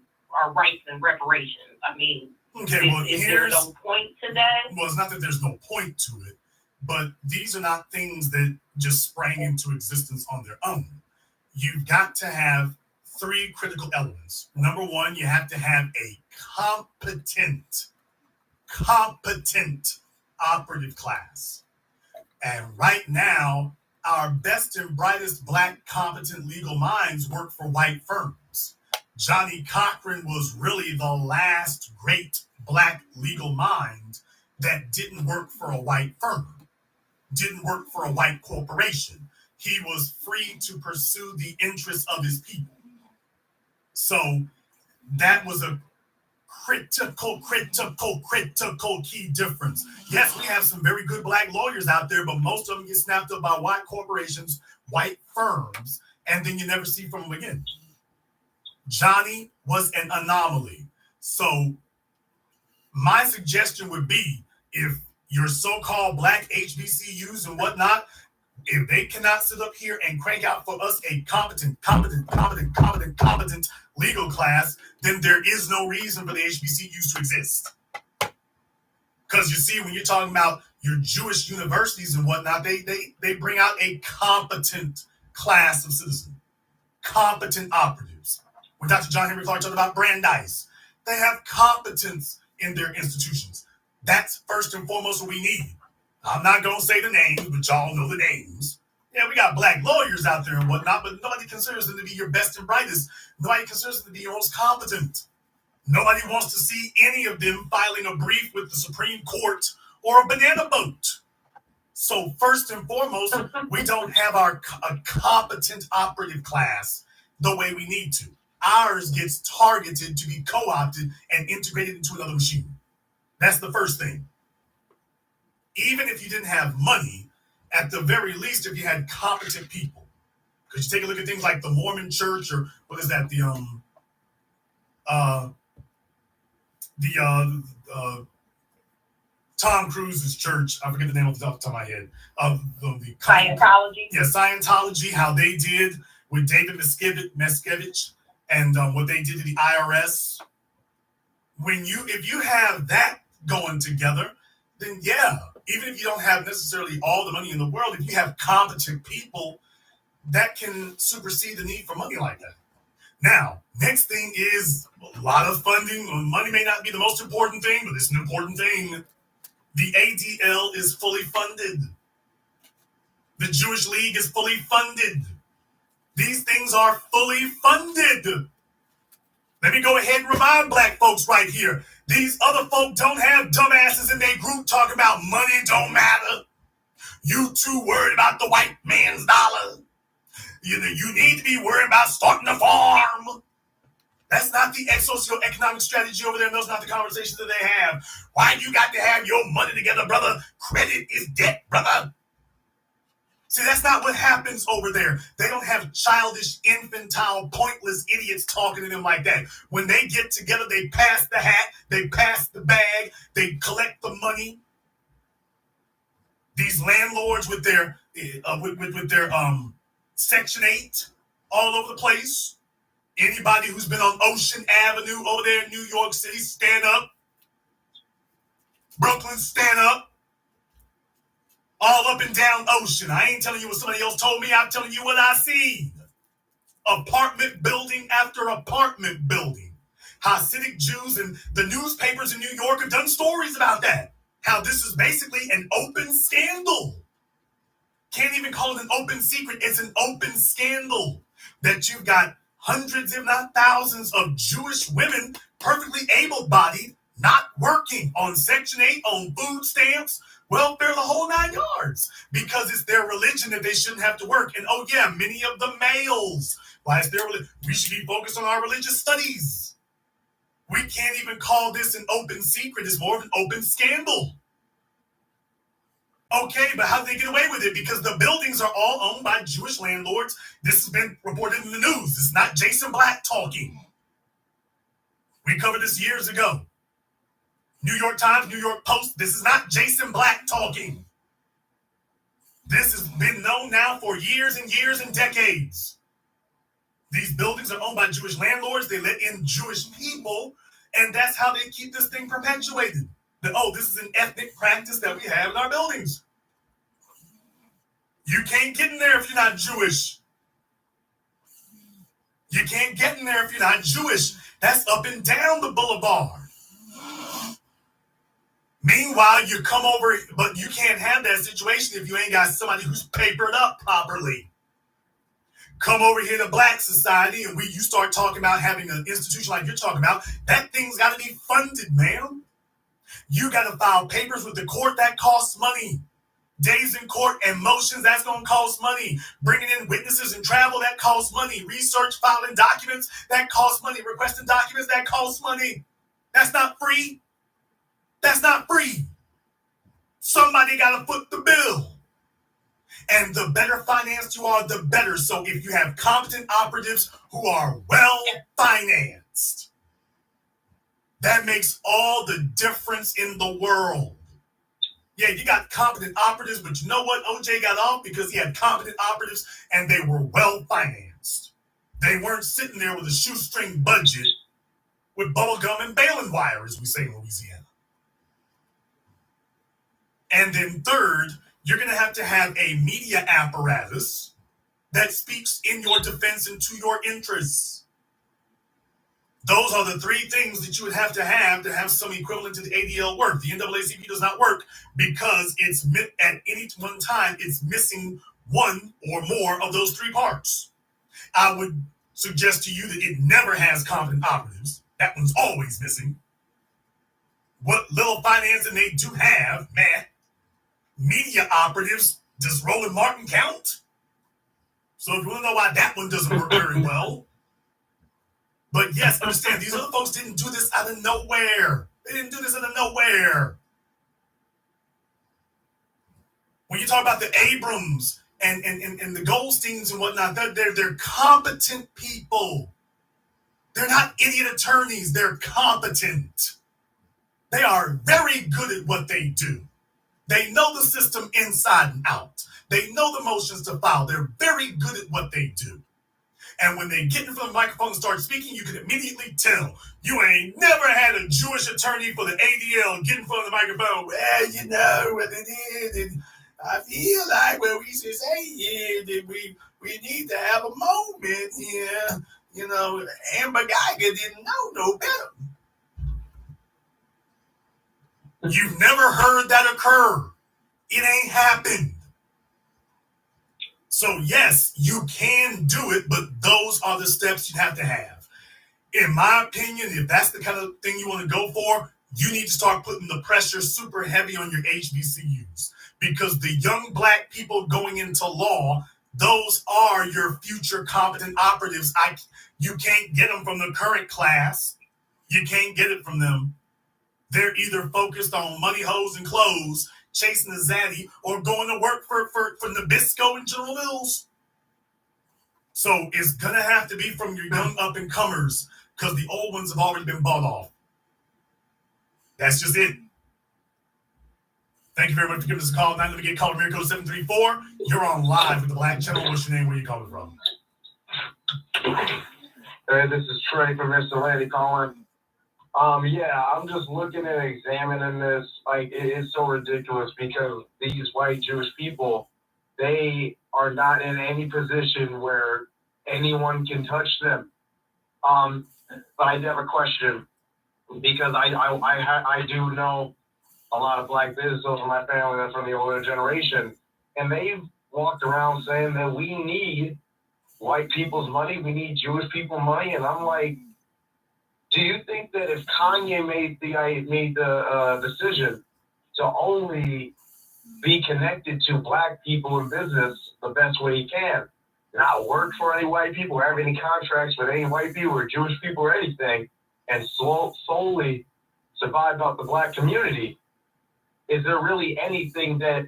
Speaker 12: rights and reparations. I mean,
Speaker 1: okay,
Speaker 12: is there no point to that?
Speaker 1: Well, it's not that there's no point to it, but these are not things that just sprang into existence on their own. You've got to have three critical elements. Number one, you have to have a competent operative class. And right now, our best and brightest black competent legal minds work for white firms. Johnny Cochran was really the last great black legal mind that didn't work for a white firm, didn't work for a white corporation. He was free to pursue the interests of his people. So that was a critical key difference. Yes, we have some very good black lawyers out there, but most of them get snapped up by white corporations, white firms, and then you never see from them again. Johnny was an anomaly. So my suggestion would be, if your so-called black HBCUs and whatnot, if they cannot sit up here and crank out for us a competent legal class, then there is no reason for the HBCUs to exist. Because you see, when you're talking about your Jewish universities and whatnot, they bring out a competent class of citizens, competent operatives. When Dr. John Henry Clark talked about Brandeis, they have competence in their institutions. That's first and foremost what we need. I'm not going to say the names, but y'all know the names. Yeah, we got black lawyers out there and whatnot, but nobody considers them to be your best and brightest. Nobody considers them to be your most competent. Nobody wants to see any of them filing a brief with the Supreme Court or a banana boat. So first and foremost, we don't have a competent operative class the way we need to. Ours gets targeted to be co-opted and integrated into another machine. That's the first thing. Even if you didn't have money, at the very least, if you had competent people, because you take a look at things like the Mormon Church, or what is that? Tom Cruise's church. I forget the name off the top of my head.
Speaker 12: Scientology.
Speaker 1: Yeah, Scientology. How they did with David Miscavige and what they did to the IRS. If you have that going together, then yeah. Even if you don't have necessarily all the money in the world, if you have competent people, that can supersede the need for money like that. Now, next thing is a lot of funding. Money may not be the most important thing, but it's an important thing. The ADL is fully funded. The Jewish League is fully funded. These things are fully funded. Let me go ahead and remind black folks right here. These other folk don't have dumbasses in their group talking about money don't matter. You too worried about the white man's dollar. You need to be worried about starting a farm. That's not the socioeconomic strategy over there, and those are not the conversations that they have. Why you got to have your money together, brother? Credit is debt, brother. See, that's not what happens over there. They don't have childish, infantile, pointless idiots talking to them like that. When they get together, they pass the hat, they pass the bag, they collect the money. These landlords with their Section 8 all over the place. Anybody who's been on Ocean Avenue over there in New York City, stand up. Brooklyn, stand up. All up and down Ocean. I ain't telling you what somebody else told me. I'm telling you what I see. Apartment building after apartment building. Hasidic Jews and the newspapers in New York have done stories about that. How this is basically an open scandal. Can't even call it an open secret. It's an open scandal that you've got hundreds, if not thousands, of Jewish women, perfectly able-bodied, not working on Section 8, on food stamps, welfare, the whole 9 yards, because it's their religion that they shouldn't have to work. And oh yeah, many of the males, why is their religion? We should be focused on our religious studies. We can't even call this an open secret. It's more of an open scandal. Okay, but how do they get away with it? Because the buildings are all owned by Jewish landlords. This has been reported in the news. It's not Jason Black talking. We covered this years ago. New York Times, New York Post. This is not Jason Black talking. This has been known now for years and years and decades. These buildings are owned by Jewish landlords. They let in Jewish people, and that's how they keep this thing perpetuated. That, oh, this is an ethnic practice that we have in our buildings. You can't get in there if you're not Jewish. You can't get in there if you're not Jewish. That's up and down the boulevard. Meanwhile, you come over, but you can't have that situation if you ain't got somebody who's papered up properly. Come over here to Black Society, and you start talking about having an institution like you're talking about. That thing's got to be funded, ma'am. You got to file papers with the court. That costs money. Days in court and motions, that's going to cost money. Bringing in witnesses and travel, that costs money. Research, filing documents, that costs money. Requesting documents, that costs money. That's not free. That's not free. Somebody got to foot the bill. And the better financed you are, the better. So if you have competent operatives who are well financed, that makes all the difference in the world. Yeah, you got competent operatives, but you know what? OJ got off because he had competent operatives and they were well financed. They weren't sitting there with a shoestring budget with bubblegum and baling wire, as we say in Louisiana. And then third, you're going to have a media apparatus that speaks in your defense and to your interests. Those are the three things that you would have to have some equivalent to the ADL work. The NAACP does not work because it's at any one time, it's missing one or more of those three parts. I would suggest to you that it never has competent operatives. That one's always missing. What little financing they do have, man, media operatives, does Roland Martin count? So if you want to know why that one doesn't work very well. But yes, understand, these other folks didn't do this out of nowhere. They didn't do this out of nowhere. When you talk about the Abrams and the Goldsteins and whatnot, they're competent people. They're not idiot attorneys. They're competent. They are very good at what they do. They know the system inside and out. They know the motions to file. They're very good at what they do. And when they get in front of the microphone and start speaking, you can immediately tell. You ain't never had a Jewish attorney for the ADL get in front of the microphone. Well, you know what it is. And I feel like what we should say is that we need to have a moment here. You know, Amber Geiger didn't know no better. You've never heard that occur. It ain't happened. So yes, you can do it, but those are the steps you have to have. In my opinion, if that's the kind of thing you want to go for, you need to start putting the pressure super heavy on your HBCUs, because the young Black people going into law, those are your future competent operatives. You can't get them from the current class. You can't get it from them. They're either focused on money, hoes, and clothes, chasing the zaddy, or going to work for Nabisco and General Mills. So it's going to have to be from your young up-and-comers, because the old ones have already been bought off. That's just it. Thank you very much for giving us a call. Now let me get called Miracle 734. You're on live with the Black Channel. What's your name? Where are you calling from?
Speaker 13: Hey, this is Trey from Mr. Lady calling. Yeah, I'm just looking at examining this. Like, it is so ridiculous because these white Jewish people, they are not in any position where anyone can touch them. But I do have a question because I do know a lot of black business owners in my family that's from the older generation, and they've walked around saying that we need white people's money, we need Jewish people money, and I'm like, do you think that if Kanye made the decision to only be connected to black people in business the best way he can, not work for any white people or have any contracts with any white people or Jewish people or anything, and solely survive out the black community, is there really anything that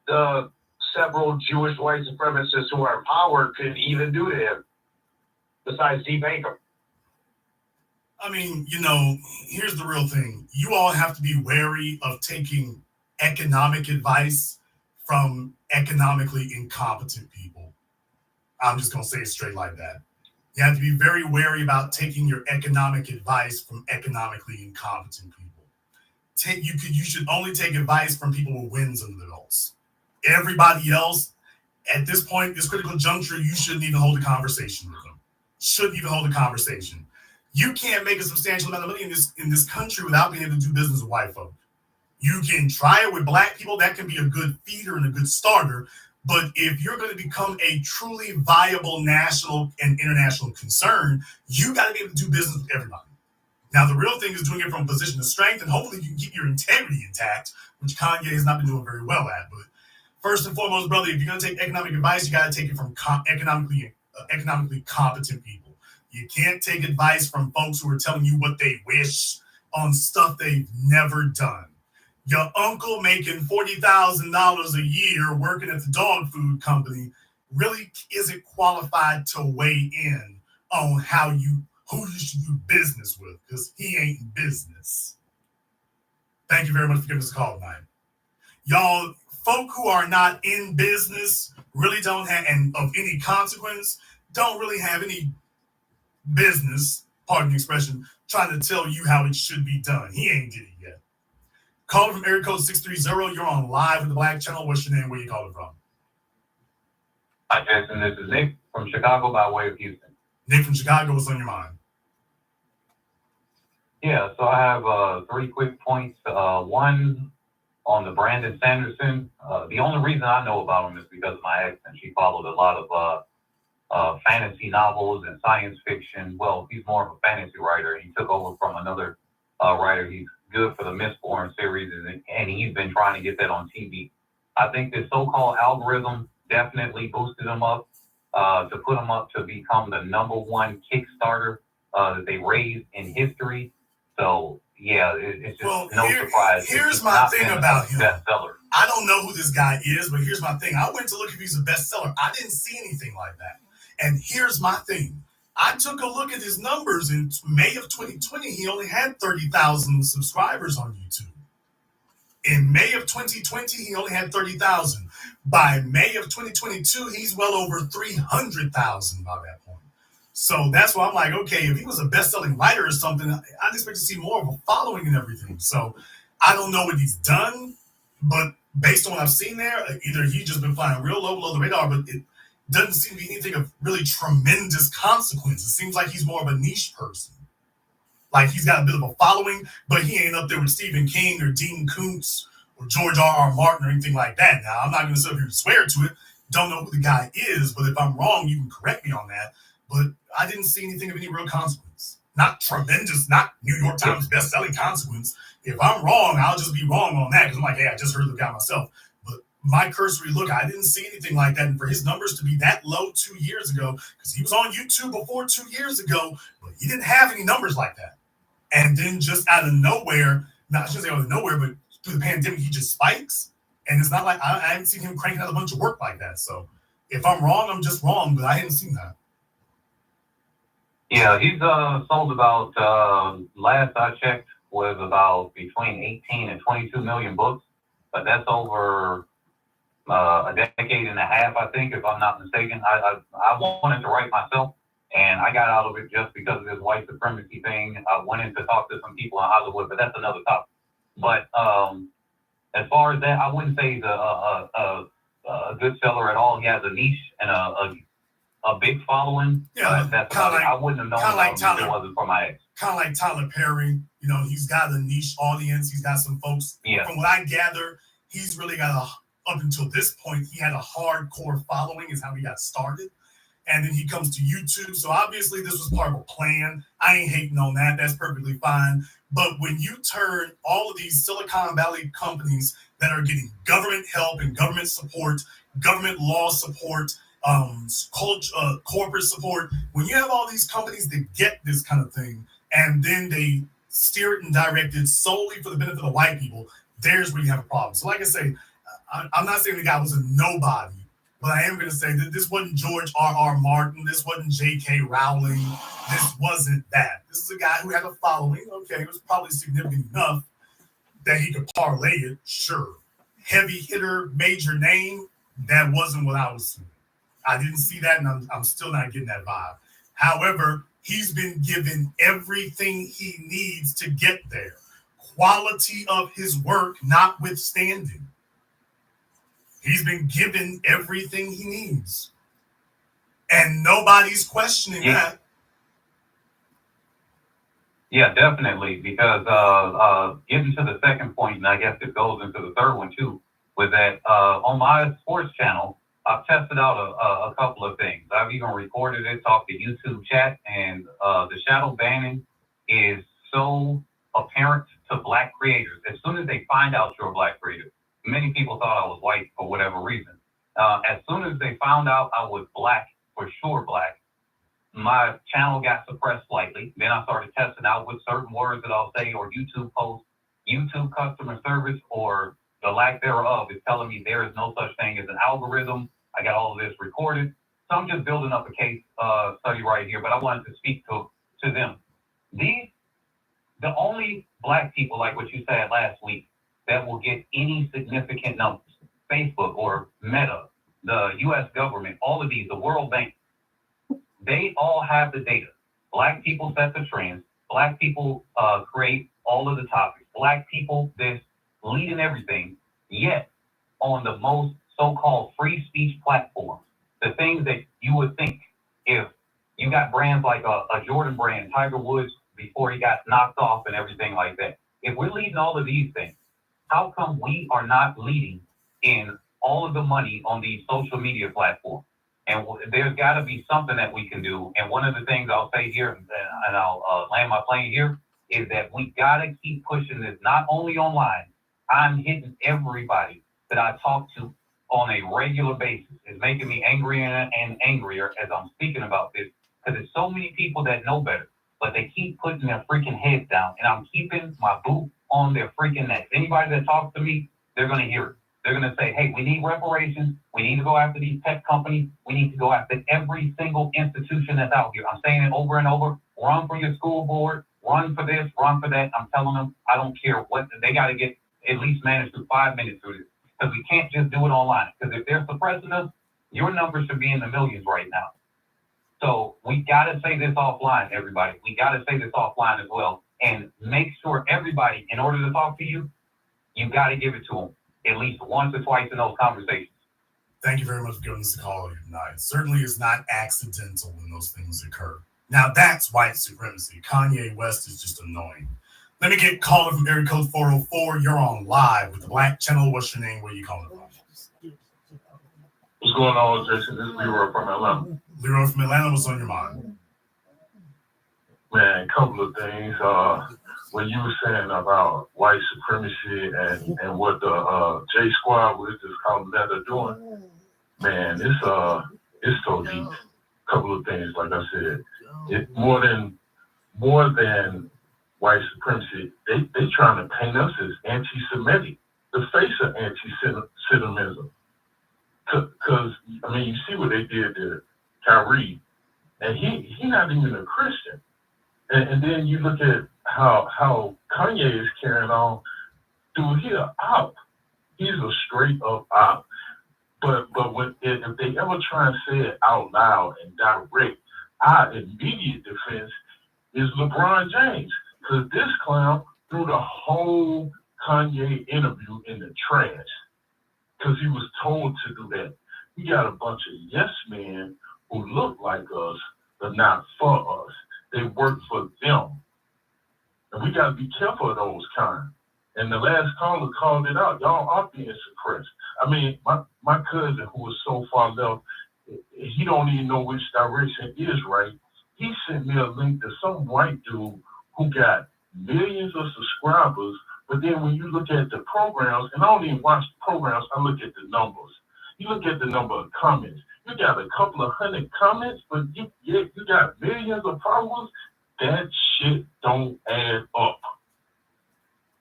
Speaker 13: the several Jewish white supremacists who are in power could even do to him besides debank him?
Speaker 1: I mean, here's the real thing. You all have to be wary of taking economic advice from economically incompetent people. I'm just going to say it straight like that. You have to be very wary about taking your economic advice from economically incompetent people. You should only take advice from people with wins under their belts. Everybody else, at this point, this critical juncture, you shouldn't even hold a conversation with them. Shouldn't even hold a conversation. You can't make a substantial amount of money in this country without being able to do business with white folk. You can try it with black people. That can be a good feeder and a good starter. But if you're going to become a truly viable national and international concern, you got to be able to do business with everybody. Now, the real thing is doing it from a position of strength, and hopefully you can keep your integrity intact, which Kanye has not been doing very well at. But first and foremost, brother, if you're going to take economic advice, you got to take it from economically competent people. You can't take advice from folks who are telling you what they wish on stuff they've never done. Your uncle making $40,000 a year working at the dog food company really isn't qualified to weigh in on who you should do business with, because he ain't in business. Thank you very much for giving us a call tonight. Y'all, folk who are not in business really don't have, and of any consequence, don't really have any business, pardon the expression, trying to tell you how it should be done. He ain't did it yet. Call from area code 630. You're on live with the Black Channel. What's your name? Where you calling from?
Speaker 11: Hi, Jason. This is Nick from Chicago by way of Houston.
Speaker 1: Nick from Chicago, what's on your mind?
Speaker 11: Yeah, so I have 3 quick points. One, on the Brandon Sanderson. The only reason I know about him is because of my ex, and she followed a lot of fantasy novels and science fiction. Well, he's more of a fantasy writer. He took over from another writer. He's good for the Mistborn series, and he's been trying to get that on TV. I think this so-called algorithm definitely boosted him up to put him up to become the #1 Kickstarter that they raised in history. So, yeah, it's just surprise.
Speaker 1: Here's my thing about him. Bestseller. I don't know who this guy is, but here's my thing. I went to look if he's a bestseller. I didn't see anything like that. And here's my thing. I took a look at his numbers in May of 2020. He only had 30,000 subscribers on YouTube. In May of 2020, he only had 30,000. By May of 2022, he's well over 300,000 by that point. So that's why I'm like, okay, if he was a best-selling writer or something, I'd expect to see more of a following and everything. So I don't know what he's done, but based on what I've seen there, either he's just been flying real low below the radar, but it doesn't seem to be anything of really tremendous consequence. It seems like he's more of a niche person. Like he's got a bit of a following, but he ain't up there with Stephen King or Dean Koontz or George R.R. Martin or anything like that. Now, I'm not going to sit here and swear to it. Don't know who the guy is, but if I'm wrong, you can correct me on that. But I didn't see anything of any real consequence. Not tremendous, not New York Times best-selling consequence. If I'm wrong, I'll just be wrong on that because I'm like, hey, I just heard the guy myself. But my cursory look, I didn't see anything like that. And for his numbers to be that low 2 years ago, because he was on YouTube before 2 years ago, but he didn't have any numbers like that. And then just out of nowhere, not just out of nowhere, but through the pandemic, he just spikes. And it's not like I haven't seen him cranking out a bunch of work like that. So if I'm wrong, I'm just wrong, but I haven't seen that.
Speaker 11: Yeah, he's sold about, last I checked, was about between 18 and 22 million books. But that's over a decade and a half, I think, if I'm not mistaken. I wanted to write myself, And I got out of it just because of this white supremacy thing. I went in to talk to some people in Hollywood, but that's another topic. But as far as that, I wouldn't say he's a good seller at all. He has a niche and a big following.
Speaker 1: Yeah,
Speaker 11: That's about it. I wouldn't have known about him if it wasn't for my ex.
Speaker 1: Kind of like Tyler Perry. You know, he's got a niche audience. He's got some folks.
Speaker 11: Yeah.
Speaker 1: From what I gather, he's really got up until this point, he had a hardcore following is how he got started. And then he comes to YouTube. So obviously this was part of a plan. I ain't hating on that. That's perfectly fine. But when you turn all of these Silicon Valley companies that are getting government help and government support, government law support, corporate support, when you have all these companies that get this kind of thing, and then they steer it and direct it solely for the benefit of white people, there's where you have a problem. So like I say, I'm not saying the guy was a nobody, but I am going to say that this wasn't George R.R. Martin. This wasn't J.K. Rowling. This wasn't that. This is a guy who had a following. Okay, it was probably significant enough that he could parlay it. Sure. Heavy hitter, major name, that wasn't what I was seeing. I didn't see that, and I'm still not getting that vibe. However, he's been given everything he needs to get there. Quality of his work notwithstanding. He's been given everything he needs. And nobody's questioning that.
Speaker 11: Yeah, definitely. Because getting to the second point, and I guess it goes into the third one too, was that on my sports channel, I've tested out a couple of things. I've even recorded it, talked to YouTube chat, and the shadow banning is so apparent to black creators. As soon as they find out you're a black creator, many people thought I was white for whatever reason. As soon as they found out I was black, for sure black, my channel got suppressed slightly. Then I started testing out with certain words that I'll say or YouTube posts. YouTube customer service or the lack thereof is telling me there is no such thing as an algorithm. I got all of this recorded. So I'm just building up a case study right here, but I wanted to speak to them. The only black people, like what you said last week, that will get any significant numbers, Facebook or Meta, the US government, all of these, the World Bank, they all have the data. Black people set the trends. Black people create all of the topics. Black people, this leading everything. Yet, on the most so-called free speech platforms, the things that you would think if you got brands like a Jordan brand, Tiger Woods, before he got knocked off and everything like that. If we're leading all of these things, how come we are not leading in all of the money on these social media platforms? And there's got to be something that we can do. And one of the things I'll say here, and I'll land my plane here, is that we got to keep pushing this, not only online. I'm hitting everybody that I talk to on a regular basis. It's making me angrier and angrier as I'm speaking about this, because there's so many people that know better, but they keep putting their freaking heads down, and I'm keeping my boot on their freaking necks. Anybody that talks to me, they're going to hear it. They're going to say, hey, we need reparations. We need to go after these tech companies. We need to go after every single institution that's out here. I'm saying it over and over. Run for your school board. Run for this. Run for that. I'm telling them, I don't care what. They got to get at least manage through 5 minutes through this, because we can't just do it online. Because if they're suppressing us, your numbers should be in the millions right now. So we got to say this offline, everybody. We got to say this offline as well. And make sure everybody, in order to talk to you, you got to give it to them at least once or twice in those conversations.
Speaker 1: Thank you very much for giving us a call here tonight. Certainly it's not accidental when those things occur. Now that's white supremacy. Kanye West is just annoying. Let me get caller from area code 404. You're on live with the Black Channel. What's your name? Where you calling from?
Speaker 14: What's going on, Jason? This is Leroy from Atlanta.
Speaker 1: Leroy from Atlanta, what's on your mind?
Speaker 14: Man, a couple of things. When you were saying about white supremacy and what the J Squad was just calling that they're doing, man, it's so deep. A couple of things, like I said, it more than white supremacy. They trying to paint us as anti-Semitic, the face of anti-Semitism. Because I mean, you see what they did to Kyrie, and he not even a Christian. And then you look at how Kanye is carrying on. Dude, he's an op. He's a straight up op. But if they ever try and say it out loud and direct, our immediate defense is LeBron James, because this clown threw the whole Kanye interview in the trash because he was told to do that. We got a bunch of yes men who look like us, but not for us. They work for them. And we got to be careful of those kind. And the last caller called it out. Y'all are being suppressed. I mean, my cousin, who was so far left, he don't even know which direction is right. He sent me a link to some white dude who got millions of subscribers, but then when you look at the programs, and I don't even watch the programs, I look at the numbers. You look at the number of comments. You got a couple of hundred comments, but you got millions of followers. That shit don't add up.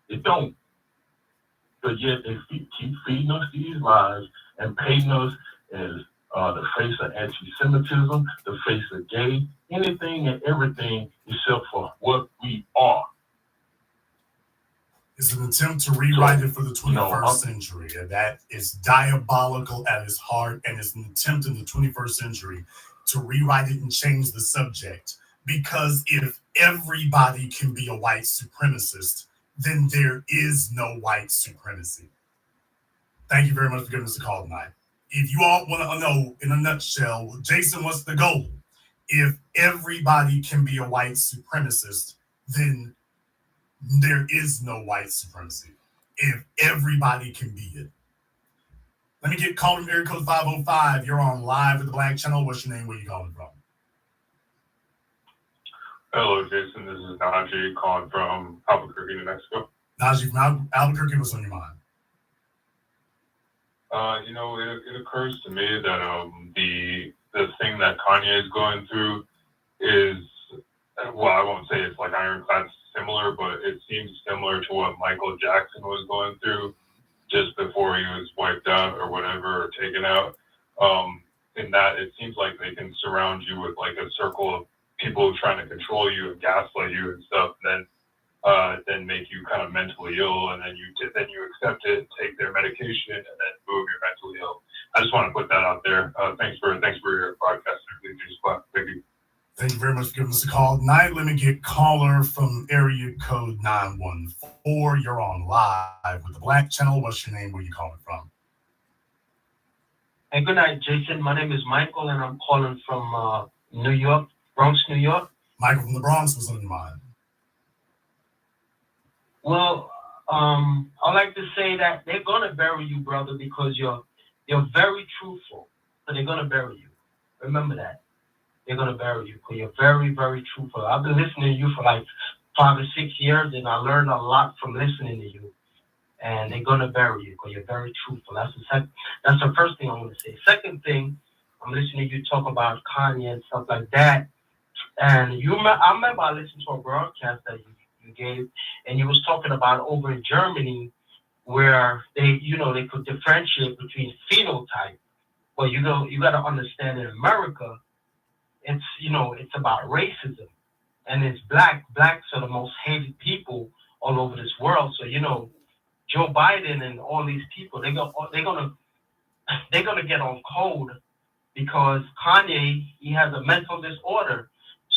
Speaker 14: It don't. But yet they keep feeding us these lies and painting us as the face of anti-Semitism, the face of gay, anything and everything except for what we are.
Speaker 1: It's an attempt to rewrite it for the 21st century, and that is diabolical at its heart, and it's an attempt in the 21st century to rewrite it and change the subject. Because if everybody can be a white supremacist, then there is no white supremacy. Thank you very much for giving us a call tonight. If you all want to know in a nutshell, Jason, what's the goal? If everybody can be a white supremacist, then there is no white supremacy. If everybody can be it. Let me get called from area code 505. You're on live with the Black Channel. What's your name? Where you calling from?
Speaker 15: Hello, Jason. This is Najee calling from Albuquerque, New Mexico.
Speaker 1: Najee from Albuquerque. What's on your mind?
Speaker 15: It occurs to me that the thing that Kanye is going through is, well, I won't say it's like ironclad similar, but it seems similar to what Michael Jackson was going through just before he was wiped out or whatever, or taken out. In that it seems like they can surround you with like a circle of people trying to control you and gaslight you and stuff, and then make you kind of mentally ill, and then you accept it, take their medication, and then boom, you're mentally ill. I just want to put that out there. Thanks for your podcast. Thank you.
Speaker 1: Thank you very much for giving us a call tonight. Let me get caller from area code 914. You're on live with the Black Channel. What's your name? Where you calling from?
Speaker 16: Hey, good night, Jason. My name is Michael, and I'm calling from New York, Bronx, New York.
Speaker 1: Michael from the Bronx, what's on your mind?
Speaker 16: Well, I like to say that they're gonna bury you, brother, because you're very truthful. So they're gonna bury you. Remember that. They're gonna bury you because you're very, very truthful. I've been listening to you for like 5 or 6 years, and I learned a lot from listening to you. And they're gonna bury you because you're very truthful. That's the first thing I want to say. Second thing, I'm listening to you talk about Kanye and stuff like that. And I remember I listened to a broadcast that you gave, and you was talking about over in Germany where they could differentiate between phenotype. But you got to understand in America, it's about racism, and it's blacks are the most hated people all over this world. So Joe Biden and all these people, they're gonna get on code because Kanye, he has a mental disorder,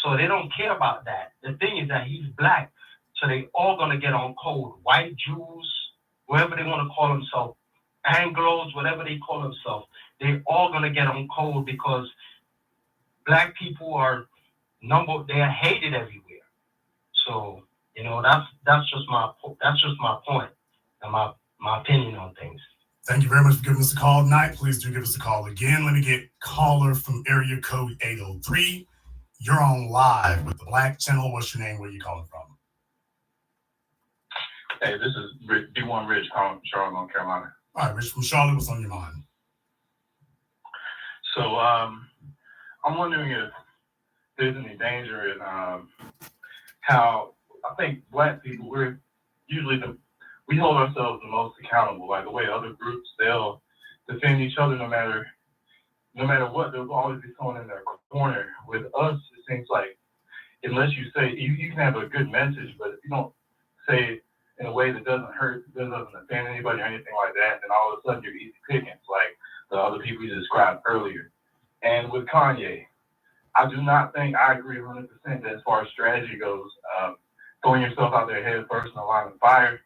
Speaker 16: so they don't care about that. The thing is that he's black, so they all gonna get on code. White Jews, whoever they want to call themselves, Anglos, whatever they call themselves, they all gonna get on code because black people they are hated everywhere. So that's just my point and my opinion on things.
Speaker 1: Thank you very much for giving us a call tonight. Please do give us a call again. Let me get caller from area code 803. You're on live with the Black Channel. What's your name? Where you calling from?
Speaker 15: Hey, this is B1 Rich calling from Charlotte, North Carolina.
Speaker 1: All right, Rich from Charlotte, what's on your mind?
Speaker 15: So I'm wondering if there's any danger in how I think black people, we're usually we hold ourselves the most accountable. Like the way other groups, they'll defend each other no matter what. They'll always be someone in their corner. With us, it seems like unless you say you can have a good message, but if you don't say it in a way that doesn't hurt, doesn't offend anybody or anything like that, then all of a sudden you're easy pickings, like the other people you described earlier. And with Kanye,
Speaker 11: I do not think I agree 100% that as far as strategy goes, throwing yourself out there head first in the line of fire,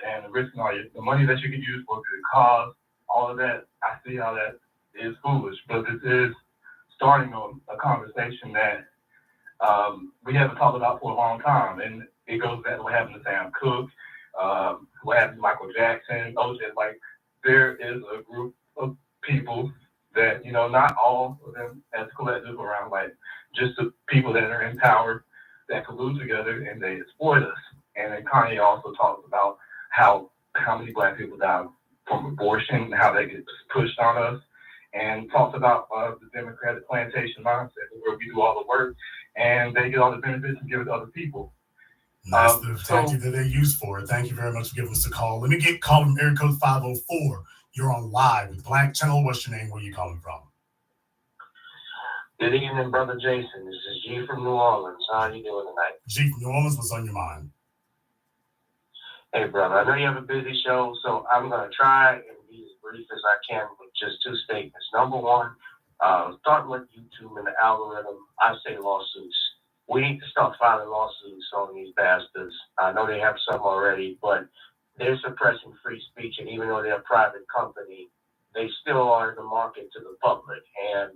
Speaker 11: and risking all the money that you could use for a good cause, all of that, I see how that is foolish. But this is starting a conversation that we haven't talked about for a long time. And it goes back to what happened to Sam Cooke, what happened to Michael Jackson, OJ. Like, there is a group of people that, not all of them as collective around, like, just the people that are in power that collude together and they exploit us. And then Kanye also talks about how many Black people die from abortion and how that gets pushed on us, and talks about the Democratic plantation mindset where we do all the work and they get all the benefits and give it to other people.
Speaker 1: And that's the tactic that they use for it. Thank you very much for giving us a call. Let me get called from area code 504. You're on live with Black Channel. What's your name? Where are you calling from?
Speaker 17: Good evening, Brother Jason. This is G from New Orleans. How are you doing tonight?
Speaker 1: G from New Orleans, what's on your mind?
Speaker 17: Hey, brother, I know you have a busy show, so I'm going to try and be as brief as I can with just two statements. Number one, starting with YouTube and the algorithm, I say lawsuits. We need to start filing lawsuits on these bastards. I know they have some already, but they're suppressing free speech, and even though they're a private company, they still are in the market to the public. And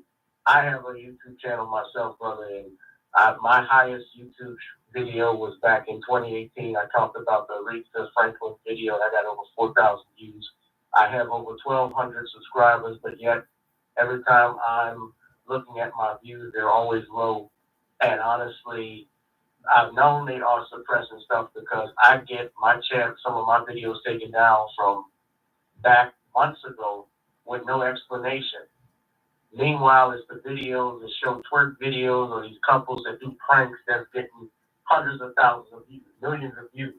Speaker 17: I have a YouTube channel myself, brother, and my highest YouTube video was back in 2018. I talked about the Aretha Franklin video, and I got over 4,000 views. I have over 1,200 subscribers, but yet every time I'm looking at my views, they're always low. And honestly, I've known they are suppressing stuff because I get some of my videos taken down from back months ago with no explanation. Meanwhile, it's the videos that show twerk videos or these couples that do pranks that's getting hundreds of thousands of views, millions of views.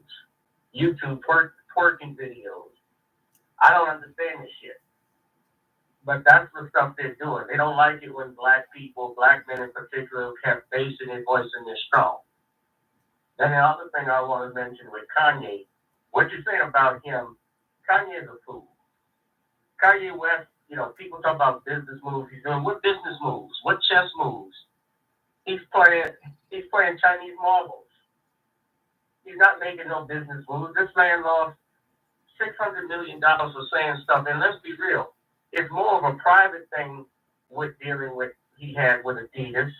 Speaker 17: YouTube twerking videos. I don't understand this shit. But that's the stuff they're doing. They don't like it when Black people, Black men in particular, have bass in their voice and they're strong. Then the other thing I want to mention with Kanye, what you say about him, Kanye is a fool. Kanye West, people talk about business moves. He's doing what business moves? What chess moves? He's playing Chinese marbles. He's not making no business moves. This man lost $600 million for saying stuff. And let's be real, it's more of a private thing with dealing with he had with Adidas,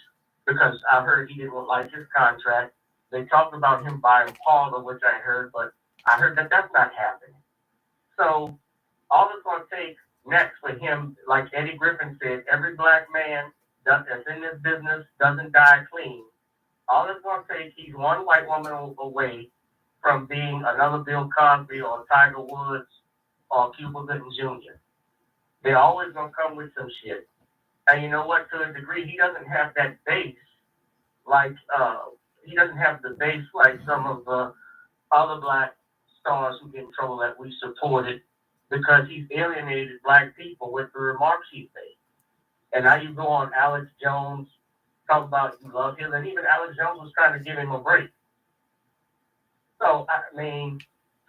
Speaker 17: because I heard he didn't like his contract. They talked about him buying Paula, which I heard, but I heard that that's not happening. So all it's going to take next for him, like Eddie Griffin said, every Black man that's in this business doesn't die clean. All it's going to take, he's one white woman away from being another Bill Cosby or Tiger Woods or Cuba Gooding Jr. They're always going to come with some shit. And you know what? To a degree, he doesn't have that base like he doesn't have the base like some of the other Black stars who get in trouble that we supported, because he's alienated Black people with the remarks he made. And now you go on Alex Jones, talk about you love him, and even Alex Jones was trying to give him a break. So, I mean,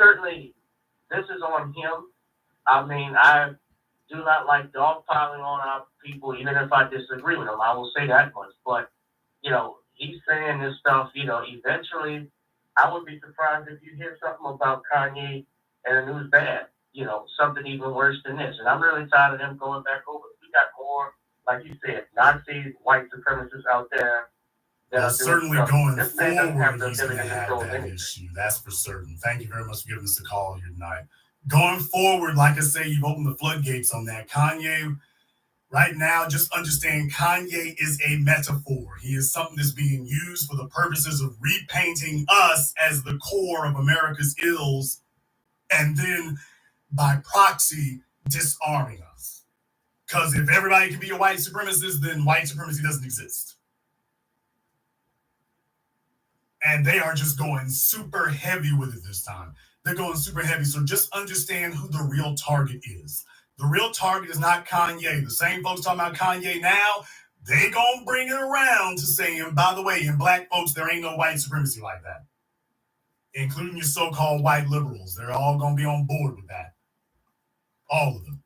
Speaker 17: certainly this is on him. I mean, I do not like dogpiling on our people, even if I disagree with him. I will say that much. But, he's saying this stuff, eventually I would be surprised if you hear something about Kanye and the news bad, something even worse than this. And I'm really tired of them going back over. We got more, like you said, Nazi white supremacists out there.
Speaker 1: Well, certainly going forward, he's going to have that issue. That's for certain. Thank you very much for giving us a call here tonight. Going forward, like I say, you've opened the floodgates on that. Kanye, right now, just understand Kanye is a metaphor. He is something that's being used for the purposes of repainting us as the core of America's ills, and then by proxy, disarming us. Because if everybody can be a white supremacist, then white supremacy doesn't exist. And they are just going super heavy with it this time. They're going super heavy. So just understand who the real target is. The real target is not Kanye. The same folks talking about Kanye now, they going to bring it around to saying, by the way, in Black folks, there ain't no white supremacy like that. Including your so-called white liberals. They're all going to be on board with that. All of them.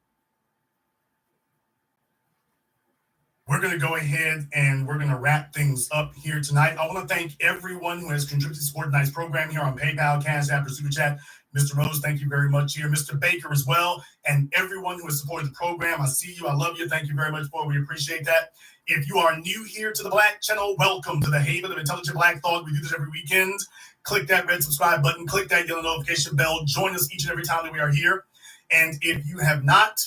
Speaker 1: we're going to go ahead and we're going to wrap things up here tonight. I want to thank everyone who has contributed to support tonight's program here on PayPal, Cash App, or Super Chat. Mr. Rose, thank you very much here. Mr. Baker as well, and everyone who has supported the program. I see you. I love you. Thank you very much for it. We appreciate that. If you are new here to the Black Channel, welcome to the Haven of Intelligent Black Thought. We do this every weekend. Click that red subscribe button. Click that yellow notification bell. Join us each and every time that we are here. And if you have not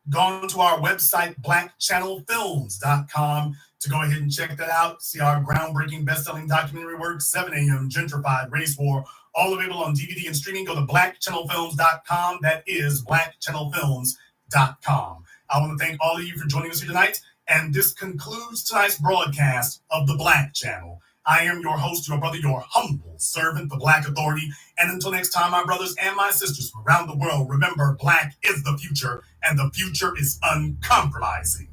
Speaker 1: gone to our website, blackchannelfilms.com, to go ahead and check that out, see our groundbreaking best-selling documentary work, 7 a.m., Gentrified, Race War, all available on DVD and streaming. Go to blackchannelfilms.com. That is blackchannelfilms.com. I want to thank all of you for joining us here tonight, and this concludes tonight's broadcast of the Black Channel. I am your host, your brother, your humble servant, the Black Authority. And until next time, my brothers and my sisters from around the world, remember, Black is the future, and the future is uncompromising.